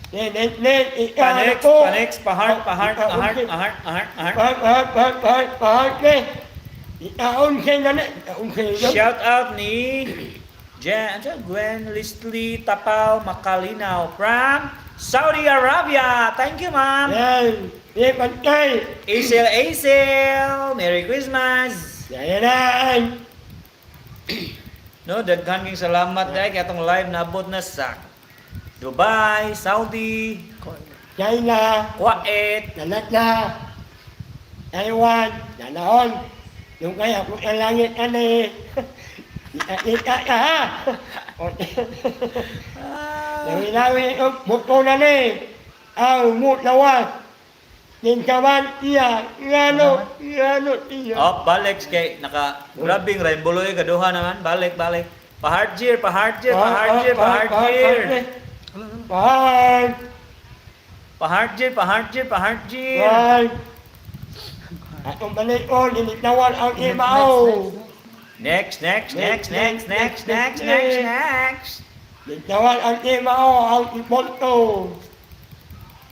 Pa-next, pa-heart. Shout out ni Gwen Listley Tapao Makalinaw from Saudi Arabia. Thank you, ma'am. Aisel, Merry Christmas. No, daghan king salamat dai kay atong live naabot na sa Dubai, Saudi, China, Kuwait, Canada, Taiwan, Nanaon. Yung kaya kung ang langit ani, ika ka ha. Nawi-nawi ang buto na ni. Ang mutlawas. Ninkaman iya, ngano iya. Oh, balik kay naka grabing rainbow loy kaduha naman. Balik. Pa-heart cheer. Bahar. Pa-heart cheer. Atong balik ko, linitnawan ang imaw. Next. Linitnawan ang imaw, ang iponto.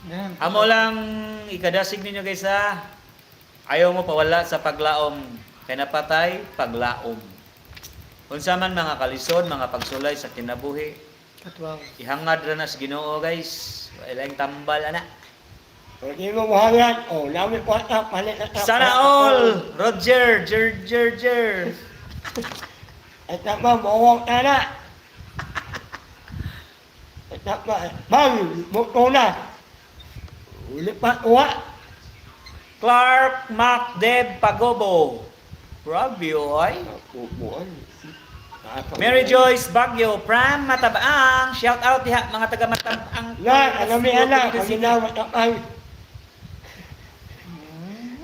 Yan. Amo lang ikadasig ninyo guys ha. Ayaw mo pawala sa paglaom. Kay napatay, paglaom. Unsa man mga kalisod, mga pagsulay sa kinabuhi, Katwaw. ihangad ra na sa Ginoo guys. Wala yung tambal ana. Hindi mo buhangan. O, namin po ata, palit ata. Sana all! Roger, jer. At naman, mawang na. At naman, bang, muto na. Ulipat uwa. Clark MacDeb Pagobo. Grabe oy. Buwan. Mary Joyce Bagyo, Pram Matabaang. Shout out diha mga taga Matabaang. Na, alam mo yan na, kami na matapang.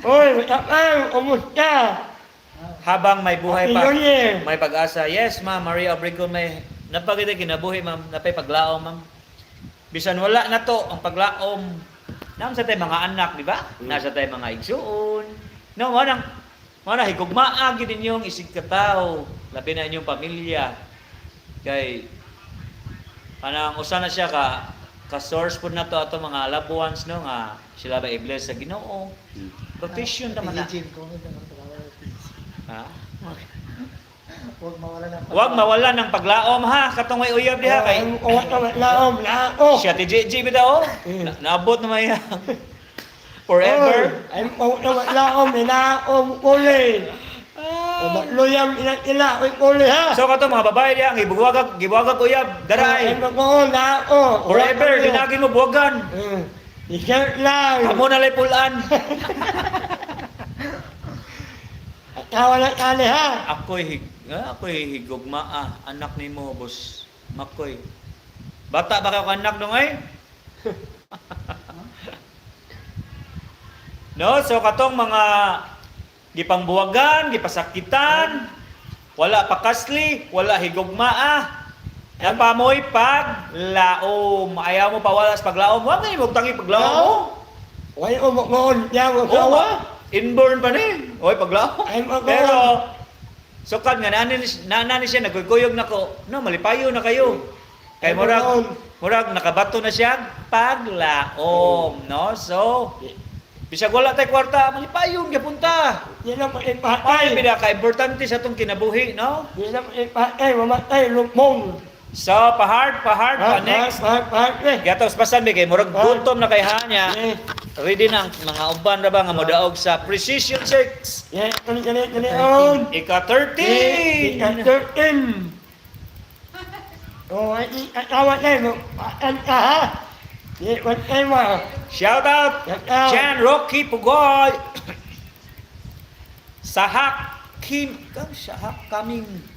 Uy, matapang, kumusta? Habang may buhay Happy pa, New Year. may pag-asa. Yes, ma'am. Maria Obregon, may napagita kinabuhi ma'am, napay paglaom ma'am. Bisan wala na to ang paglaom. Nam sa tay mga anak, di ba? Nasa tay mga igsuon. No, mo na higugmaa gid ninyong isig katao, labi na inyong pamilya. Kay kanang usa na siya ka source pud na to ato mga loved ones no nga sila ba i-bless sa Ginoo. Protection naman na. Pidgin ko nito ng paglaom. Ha? Huwag mawala ng Huwag mawala ng paglaom ha, katong may uyab diha kay Uwak na laom, laom. siya ti JJ bitaw. Naabot na may forever. Ay, uwak na laom, laom, uli. Luyam, ila, uli ha. So kato mga babae diha gibuwagag uyab, daray. Ay, mag-uon, laom. Forever dinagin mo buwagan. I-shirt lang. Amo na lay pulan. Atawa na kali ha. Ako'y higugma anak nimo boss Makoy. Bata ba kayo anak dong ay? No, so katong mga gipangbuwagan, gipasakitan, wala pakasli, wala higugmaa. Yan pa mo'y paglaom. Ayaw mo pa wala sa paglaom. Huwag na yung tangi paglaom mo. Way umakon, yan, Oo, usawa. inborn pa ni. Oy, paglaom. Ay, mag-on. Pero, sukad nga, nana ni siya, nagkuyog na ko. No, malipayo na kayo. Kay Ay, murag, nakabato na siya, paglaom. No? So, bisag wala tayo kwarta, malipayon, gapunta. Yan ang Ay, ipatay. pinaka-importante sa itong kinabuhi, no? Yan ang ipatay, mamatay, lukmong. So, pa-hard, pa next. Pahart. Gatos pasan kay murag gutom na kay hanya. Eh, Ready na ang mga uban ra ba nga modaog sa Precision 6. yan, kani, on. Ika 13. 13. Oh, ay, atawa na, no? Paan ka, ha? Yan, wag kayo mo. Shout out Jan Rocky Pugoy. Sahak Kim, Sahak Kaming.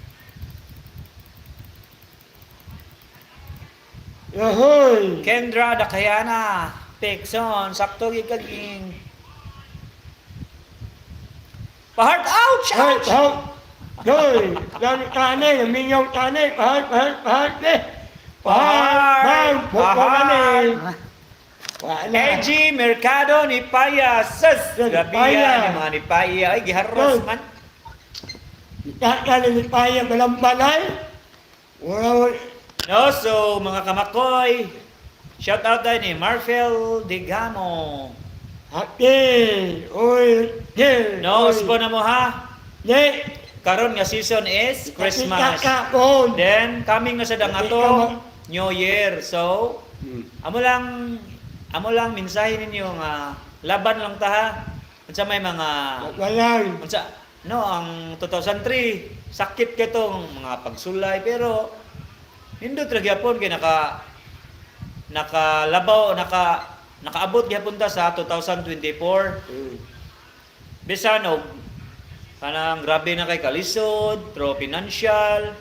Yahoy. Kendra Dakayana. Pekson, sakto gikaging. Pa-heart out, Pahart, shout. pahart. Yoy, yan kani, minyaw kani, pahart, eh. Pahart, Pahart. Wala. AG Mercado ni Paya. Sus, Ni gabi Paya. yan, ni mga ni Paya. Ay, giharros man. Ikakali ni Paya malambanay. Wala, No, so mga kamakoy, shout out tayo ni Marfel Digamo. Ate, oy, ye. No, po na mo ha. Ye. Karon nga season is Christmas. Kakakon. Then coming na sa dangato New Year. So, amo lang mensahe ninyo nga laban lang ta ha. Unsa may mga Walang. unsa no ang 2003 sakit ka tong mga pagsulay pero nindot ra gyapon kay nakalabaw nakaabot gyapon ta sa 2024 bisan og kanang grabe na kay kalisod pro financial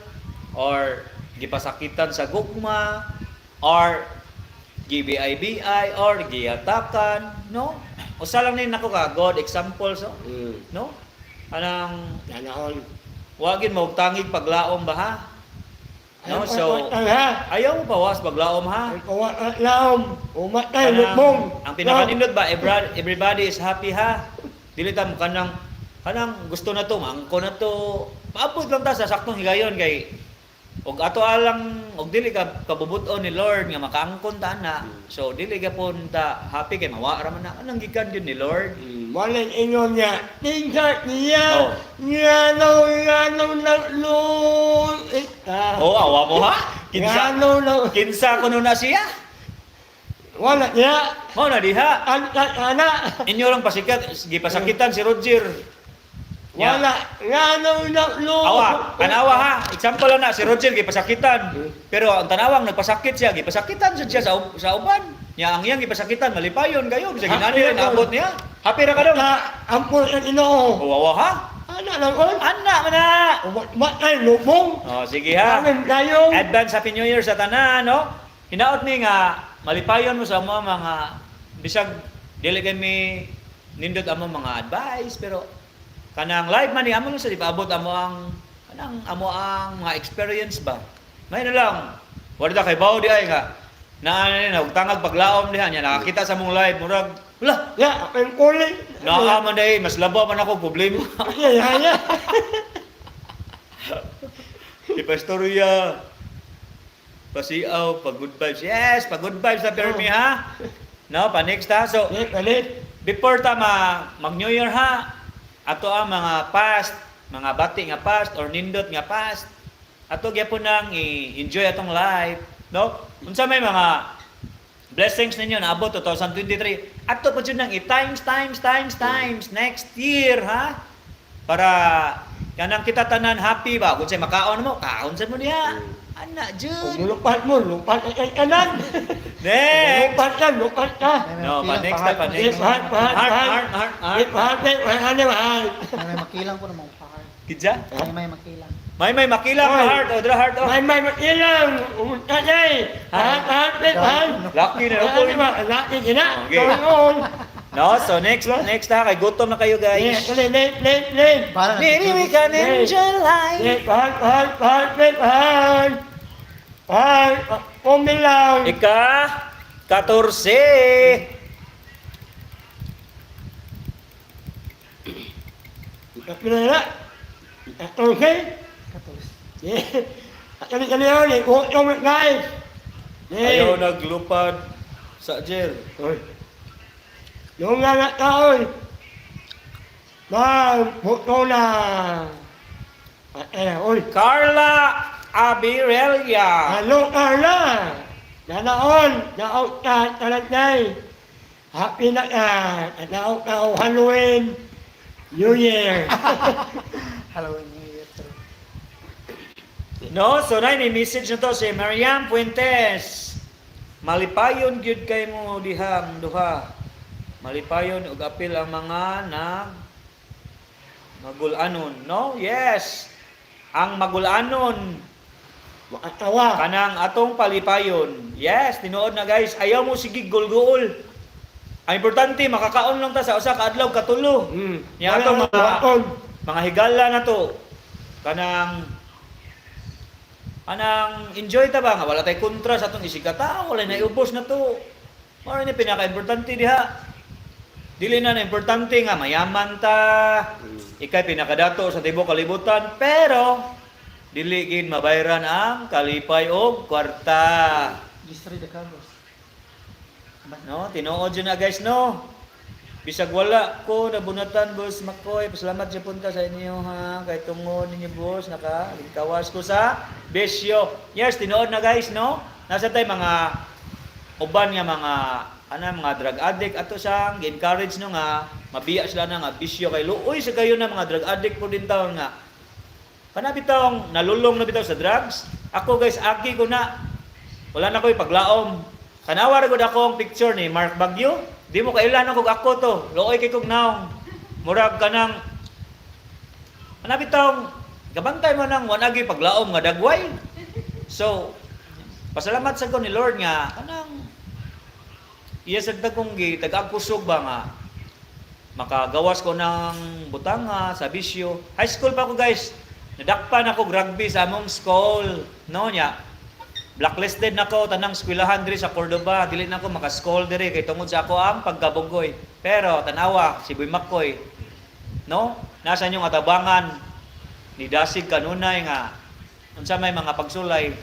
or gipasakitan sa gugma or GBIBI or giyatakan no usa lang ni nako ka god example so no kanang Yanahon. wagin mo tangig paglaom ba ha no so ha. ayaw mo pawas paglaom ha. Laom. Umatay, lukmong. Ang pinakanindot ba everybody is happy ha. Dili ta mo kanang gusto na to, mangko na to. Paabot lang ta sa saktong higayon kay og ato alang og dili ka kabubuton ni Lord nga makaangkon ta na. So dili ka pun ta happy kay mawa ra man na anang gikan gyud ni Lord. Walang ingon niya. Tingkat niya. Oh. Ngano na ita. Oh, awa mo ha. Ngano na. Kinsa kuno na siya. Wala niya. Mao na diha. Ana. Inyo lang pasikat gipasakitan si Roger. Ya. Wala. Ngano na Awa, tanawa ha. Example lang na si Roger gipasakitan. Pero ang tanawang nagpasakit siya, gipasakitan siya sa uban. Nya ang iyang gipasakitan malipayon kayo bisa ginani rin naabot niya. Happy ra ka daw. Ampun ang Ginoo. Wawa ha. Ana lang on. Ana man na. Matay lubong. Oh, sige ha. Amin kayo. Advance Happy New Year sa tanan, no? Hinaot ni nga malipayon mo sa mga bisag dili kami nindot amo mga advice pero kanang live man ni amo lang sa ipaabot amo ang kanang amo ang mga experience ba May na lang. Wala kay bawo di ay nga. Na nagtangag paglaom diha niya nakakita sa mong live murag. Wala. Ya, apa yang kulit? Naa man dai mas labo man ako problema. Ya. Ipastorya. Pasiaw, pag good vibes. Yes, pag good vibes na Permi ha. No, pa next ha. So, Ya, kalit. before ta mag New Year ha, ato ang mga past, mga bati nga past or nindot nga past. Ato gyapon nang i-enjoy atong life, no? Unsa may mga blessings ninyo na abot 2023. Ato pa jud nang i-times next year ha. Para kanang kita tanan happy ba kung say makaon mo, kaon sa mo niya. Ana jud. Lupat ang kanan. Next. Lupat ka. No, pa next na pa next. Heart. Heart. May makilang po naman pa heart. Kidja? May makilang. May makilang ka heart, odra heart oh. May makilang. Umunta day. Heart. Lucky na ako. Lucky gina. Okay. No, so next ha, kay gutom na kayo guys. Late. Para Maybe we can enjoy life. Heart. Umilaw. Ika, 14. Kilala. Okay. 14. Kali-kali yun eh. Yung guys. Ayaw naglupad sa jail. Yung nga na taon. Magputo na. Carla Abirelia. Hello, Carla. Naon ka taladay. Happy na ka. Naon ka Halloween. New Year. Halloween New Year. No, so na ni message na to si Mariam Puentes. Malipayon gyud kay mo dihang duha. Malipayon ug apil ang mga magulanon, no? Yes. Ang magulanon Makatawa. kanang atong palipayon. Yes, tinuod na guys. Ayaw mo sige gulguol. Ang importante makakaon lang ta sa usa ka adlaw katulo. Nya atong mga higala na to. Kanang enjoy ta ba nga wala tay kontra sa atong isigata, wala na iubos na to. Mao ni pinaka-importante diha. Dili na importante nga mayaman ta. Ikay pinakadato sa tibuok kalibutan, pero dili gid mabayaran ang kalipay og kwarta. Destroy the covers. No, tinuod yun na guys, no. Bisag wala ko nabunatan boss Makoy. Pasalamat sa punta sa inyo ha. Kay tungod ninyo boss nakaligtawas ko sa besyo. Yes, tinuod na guys, no. Nasa tay mga uban nga mga drug addict ato sang gi-encourage no nga mabiya sila na nga bisyo kay luoy sa kayo na mga drug addict po din taon nga. Panabitong nalulong na bitaw sa drugs. Ako guys, agi ko na. Wala na ko'y paglaom. Kanawar gud ako ang picture ni Mark Bagyo. Di mo kailan ako to. Looy kay kog naong. Murag kanang panabitong gabantay mo nang wanagi paglaom nga dagway. So, pasalamat sa ko ni Lord nga kanang iya sagda kong gitag-ag kusog ba nga makagawas ko ng butanga sa bisyo. High school pa ko guys. Nadakpan ako rugby sa among school. No nya. Blacklisted na ko tanang eskwelahan diri sa Cordoba. Dili na ko maka-school diri kay tungod sa ako ang pagkabugoy. Pero tanawa si Boy Makoy. No? Nasa inyong atabangan ni Dasig kanunay nga unsa may mga pagsulay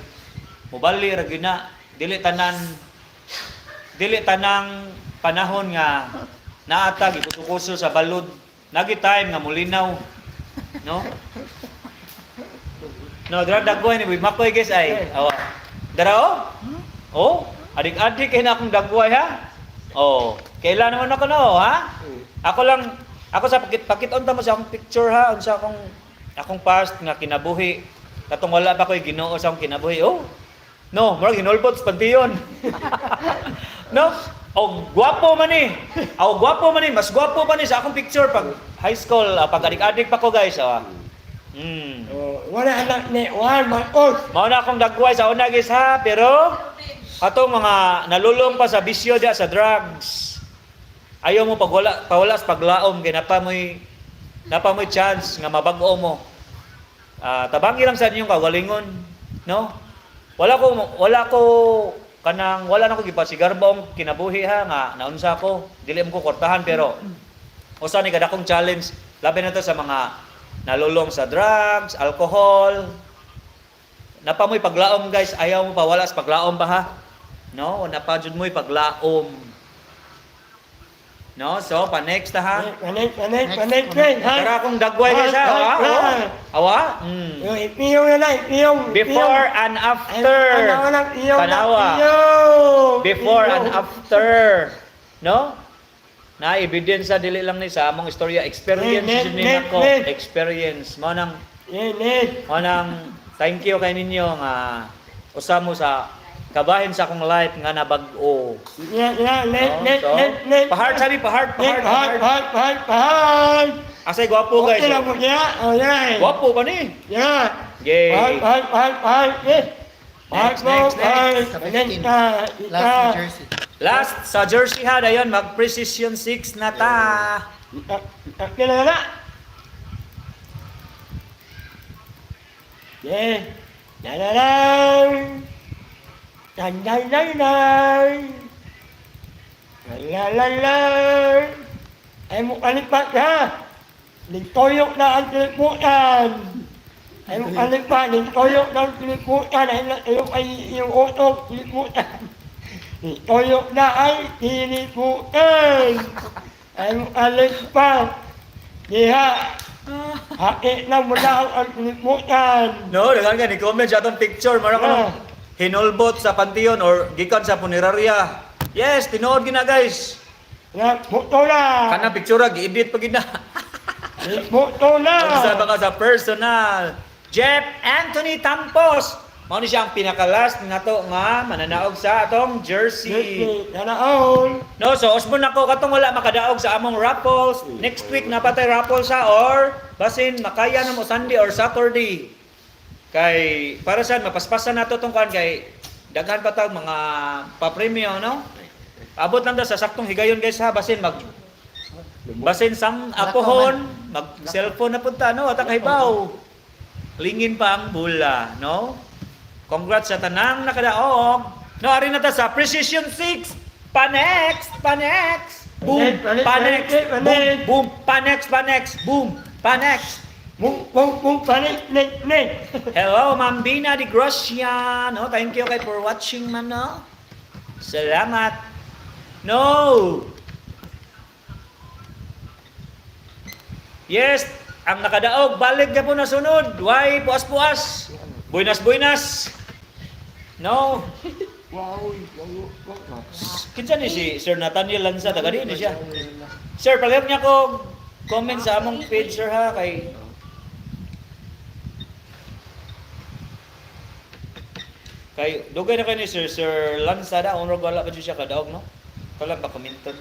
mobali ra gyud na dili tanang panahon nga naatag ikutukuso sa balod. Nagi time nga mulinaw. No? No, dagway ni Boy Makoy guys ay. Awa. Dara oh, adik-adik kay na akong dagway ha. Oh, kailan naman ako no ha? Ako sa pakiton ta mo sa akong picture ha, unsa akong past nga kinabuhi. Katong wala pa ko'y Ginoo sa akong kinabuhi. Oh. No, murag hinulbot sa pantiyon. No? Gwapo man ni. Gwapo man ni, mas gwapo pa ni sa akong picture pag high school, pag adik-adik pa ko guys, Wala anak ni Juan Marcos. Mao na akong dagway sa una guys ha, pero atong mga nalulong pa sa bisyo dia sa drugs. Ayaw mo pawala sa paglaom kay napa mo'y chance nga mabag-o mo. Tabangi lang sa inyong kagalingon, no? wala ko kanang wala na ko gipasigarbaong kinabuhi ha nga naunsa ko dili mo ko kortahan pero usa ni kada kong challenge labi na to sa mga nalulong sa drugs, alcohol. Napamoy paglaom guys, ayaw mo pa wala sa paglaom ba ha? No, napadjud mo'y paglaom. No, so pa next ha. Panik. Tara akong dagway guys ha. Awa? Yung ipiyong na lang, ipiyong. Before and after. Ano lang, ipiyong. Tanawa. Ipiyong. Before and after. No? Na evidence sa dili lang ni sa among istorya experience Net, din net, nako net. experience mo nang Init. thank you kay ninyo nga usamo sa kabahin sa akong life nga nabag-o. Net. Pahard sabi pahard. Pahard. Asay gwapo guys. Okay lang po niya. Oh, yan. Gwapo ba ni? Yeah. Yay. Pahard. Pahard mo. Next. Sa 15. Last New Jersey. Last sa jersey ha dayon mag precision 6 na ta. Kailan na? Yeah. Dalalang. Dandandandan. Lalalay. Ay mo kalipat ha. Nagtoyok na ang tiliputan. Ay mo kalipat. Nagtoyok na ang tiliputan. Ay yung utok tiliputan. Nagtoyok na ang tiliputan. Ay mo kalipat. Diha. Haki na mo na ang tiliputan. No, dagan ka ni comment sa atong picture mara ka Ah. hinulbot sa panteon or gikan sa punerarya. Yes, tinuod gina guys. Na, moto na. Kana picture gi-edit pa gina. Moto na. Sa baka sa personal. Jeff Anthony Tampos. Mao ni siya ang pinaka-last nato nga mananaog sa atong jersey. Nanaon. No, so osbon nako katong wala makadaog sa among raffles. Next week na patay raffles sa or basin makaya na mo Sunday or Saturday. Kay para saan mapaspasan nato tong kan kay daghan pa tag mga pa-premium no. Abot lang ta sa saktong higayon guys ha basin sang apohon mag cellphone na punta no ata kahibaw. Lingin pa ang bula no. Congrats sa tanang nakadaog. No ari na ta sa Precision 6. Panex. Boom. Panex. Boom. Panex. Boom. Panex. Mung panik, nek. Hello, Ma'am Bina de Gracia. No, thank you kay for watching, ma'am, no? Salamat. No. Yes, ang nakadaog, balik ka po na sunod. Why, puas-puas. Buenas. No. Wow. Kinsa ni si Sir Nathaniel Lanza, taga ni siya. Sir, palihap niya ko comment sa among page, sir, ha, kay dugay na kayo ni Sir Lanza da unrog wala pa siya kadaog no. Kala ba komenton.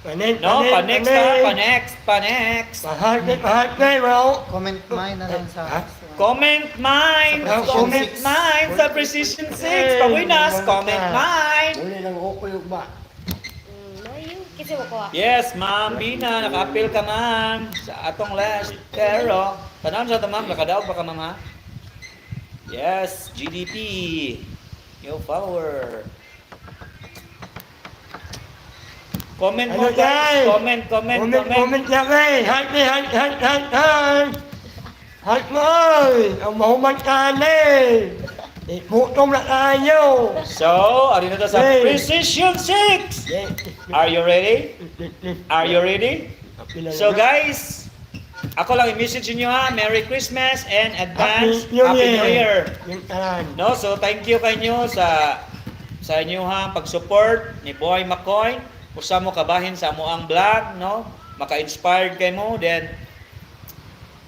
Panik, No, panext. Pahard, bro. Comment mine na lang sa... Comment mine sa Precision 6. Pabuinas, comment mine. Uli lang ako yung ba. Kasi ko Yes, Ma'am Bina, naka-appeal ka ma'am sa atong last. Pero, tanawin sa ito ma'am, nakadaog pa ka ma'am ha? Yes, GDP. Yo follower. Comment mo Ano guys. guys? Comment lang eh. Heart. Heart mo ay. Ang mahuman ka eh. Iputong na tayo. So, ari na ta sa Hey. Precision 6. Are you ready? So guys, ako lang i-message niyo ha. Merry Christmas and advance Happy New Year. Yung talan. No, so thank you kanyo sa inyo ha pag-support ni Boy McCoy. Usa mo kabahin sa amo ang vlog, no? Maka-inspired kay mo, then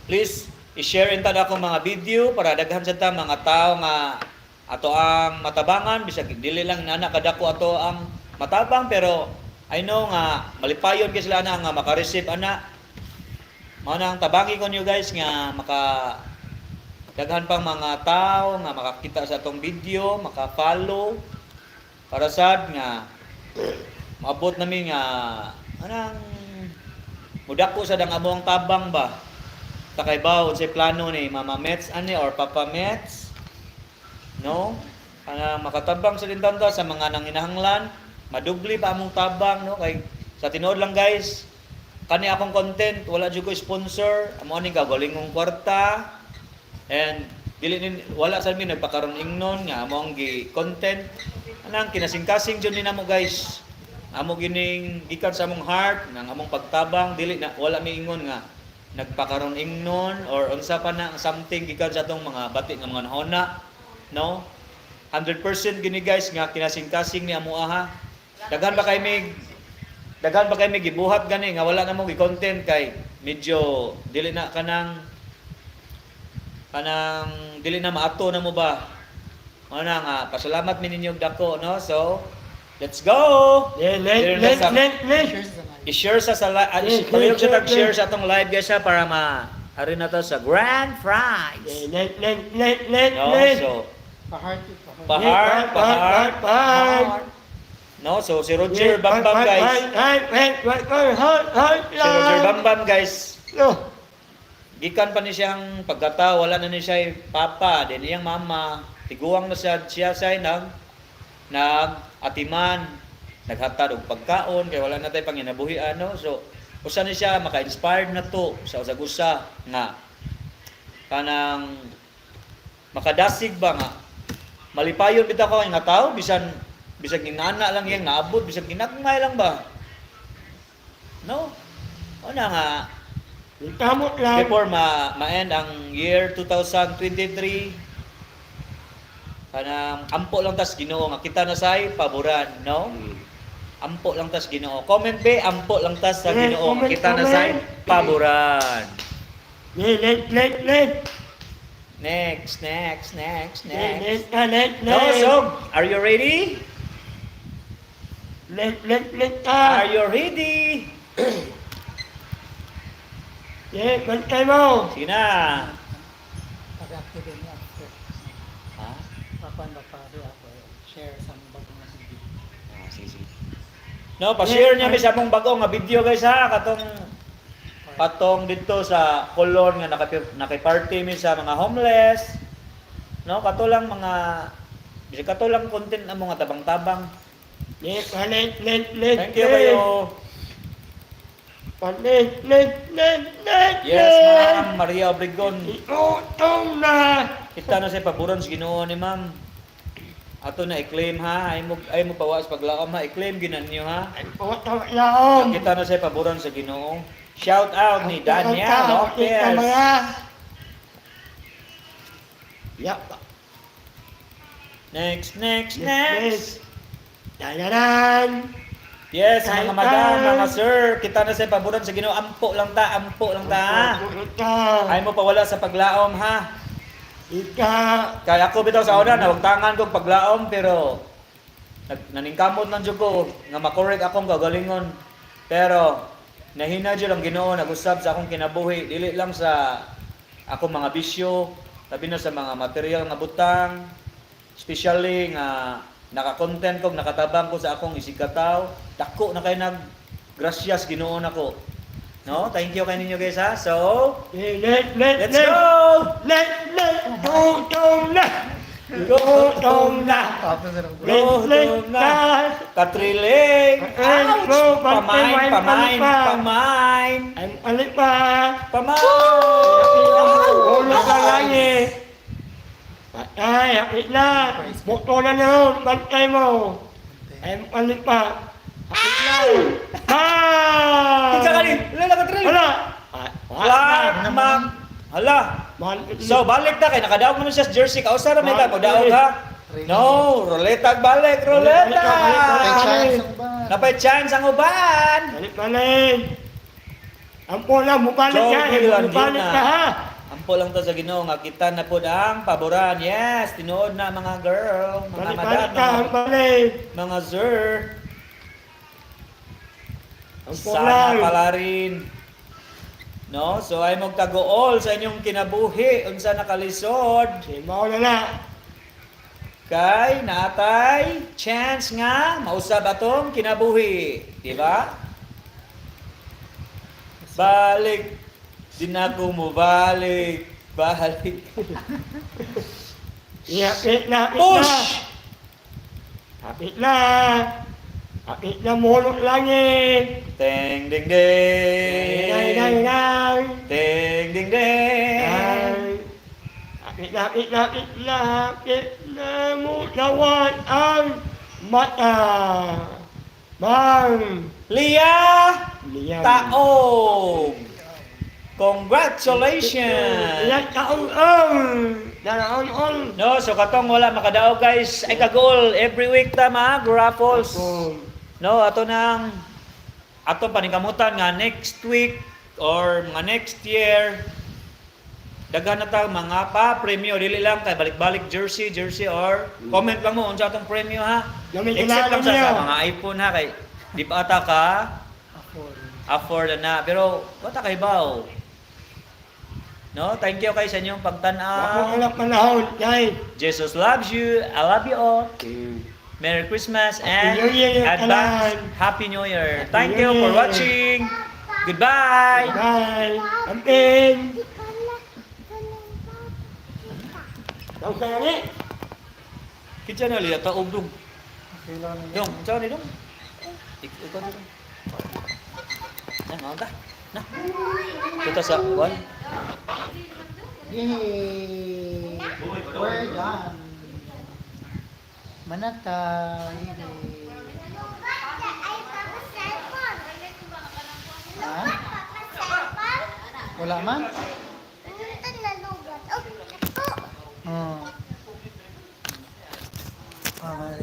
please i-share in tada akong mga video para daghan sa ta mga tao nga ato ang matabangan bisag dili lang nana kadako ato ang matabang pero I know nga malipayon kay sila na nga maka-receive ana. Mao nang tabangi ko niyo guys nga maka daghan pang mga tao nga makakita sa atong video, maka-follow para sad nga maabot namin nga anang mudako sa dang among tabang ba takay ba unsay plano ni Mama Mets ani or Papa Mets no makatabang sa lintanda sa mga nanginahanglan, madubli pa among tabang no kay sa tinuod lang guys. Kani akong content, wala jud ko sponsor, amo ni gagalingong kwarta. And wala sa mi nagpakaron ingnon nga amo ang gi-content. Anang kinasing-kasing jud ni namo guys. Amo gining gikan sa among heart nang among pagtabang dili na wala mi ingon nga nagpakaron ingnon or unsa pa na something gikan sa atong mga bati nga mga nahona no 100% gini guys nga kinasing-kasing ni amo aha. Daghan ba kay mig gibuhat gani nga wala na mo gi-content kay medyo dili na kanang dili na maato na mo ba. Ano na nga pasalamat mi ninyo dako no. So let's go. Let. Cheers sa mga. I-share sa share sa atong live guys ha, para ma-ari na to sa grand prize. Let. No, so Pa-heart. pahar. No, so si Roger Bambam guys. Si Roger Bambam guys. No. Gikan pa ni siyang pagkata, wala na ni siya papa, din iyang mama. Tiguang na siya say nag-atiman, naghatad og pagkaon kay wala na tay panginabuhian no. So usa ni siya maka-inspired na to sa usag-usa nga kanang makadasig ba nga malipayon bitaw ko nga tao bisan ginana lang yang naabot bisan ginagmay lang ba. No? Una nga Kamot lang. before ma-end ang year 2023 kanang ampo lang tas Ginoo nga kita na say paboran no. Ampo lang tas Ginoo. Comment be ampo lang tas sa Ginoo nga kita na say paboran. Let. Next. Let. No, so are you ready? Let. Are you ready? Bantay mo. Sige na. Pag-activate niya after. Ha? Pakuan ba pa rin ako. Share sa mga bagong na video. Sige. No, pa-share niya mi sa among bago nga video guys ha, patong dito sa color nga naki-party mi sa mga homeless. No, katulang content na mga tabang-tabang. Let. Thank you kayo. Let. Yes, Ma'am Maria Obregon. Itutong na. Kita na sa paboron sa Ginoo ni Ma'am. Ato na i-claim ha. Ay mo pawas paglaom ha. I-claim ginan niyo ha. Putong laom. Kita na sa paboron sa Ginoo. Shout out ni Daniel Lopez. Yap. Next. Dalaran. Yes, mga madam, mga sir, kita na sa paboran sa Ginoo. Ampo lang ta ha. Ay mo pawala sa paglaom ha. Kaya ako bitaw sa una nawagtangan kog paglaom pero naningkamot lang jud ko nga makorek akong gagalingon. Pero nahina jud ang Ginoo nag-usab sa akong kinabuhi dili lang sa akong mga bisyo, labi na sa mga material nga butang, especially nga naka-content ko, nakatabang ko sa akong isigataw. Dako na kay gracias Ginoo nako. No, thank you kay ninyo guys ha. So, let's go. Gutong na. Tapos na Gutong na. Katriling. Ouch. Pamain. Ulo ka lang eh. Patay, hapit na. Bukto na noon, bantay mo. Ay, palit pa. Hapit na. Kinsa ka rin? Wala katriling. Hala. So balik na kay nakadaog mo na siya sa jersey kausa ra may ta daog ha. No, roleta balik, roleta. Napay chance ang uban. Balik. Ampo lang, mubalik So, yan. bilang Mubalik yun ka ha. Ampo lang to sa Ginoo nga kita na pud ang paboran. Yes, tinuod na mga girl, mga Balik madam, ka, balik. mga sir. Ampo Sana lang. pala rin. No, so ay magtagool sa inyong kinabuhi unsa nakalisod. Simaw na na. Kay natay chance nga mausab atong kinabuhi, di ba? Balik din ako mo balik. Iyakit na, Push! Kapit na. Kapit na mulot langit. Teng ding Dang, dang, ding. dang. Teng ding ding. Kapit na mo lawan ang mata. Bang! Lia Liyan. Taong. Congratulations. Ilan taon-on. Dalaon-on. No, so katong wala makadaog guys, ay kagol every week ta mga raffles. No, ato nang ato paningkamutan nga next week or mga next year daghan na ta mga pa premyo dili lang kay balik-balik jersey or comment lang mo unsa atong premyo ha. Gamit Except lang ilalim niyo. sa mga iPhone ha kay di pa ata ka afford na pero wata kay baw. No, thank you kay sa inyong Ako pagtan-aw. ang panahon, guys. Jesus loves you. I love you all. Merry Christmas and Happy New Year, advance kalan. Happy New Year. Happy Thank New you for Year. watching. Goodbye. Bye. Ampin. Daw sa langit. Kitsa na liya ta ugdong. Okay lang nila. Dong, ciao ni dong. Ikaw dong. Na, mau ta. Na. Kita sa wall. Yay! We're done. Manatay. Ha? Wala man? Oh. Ah,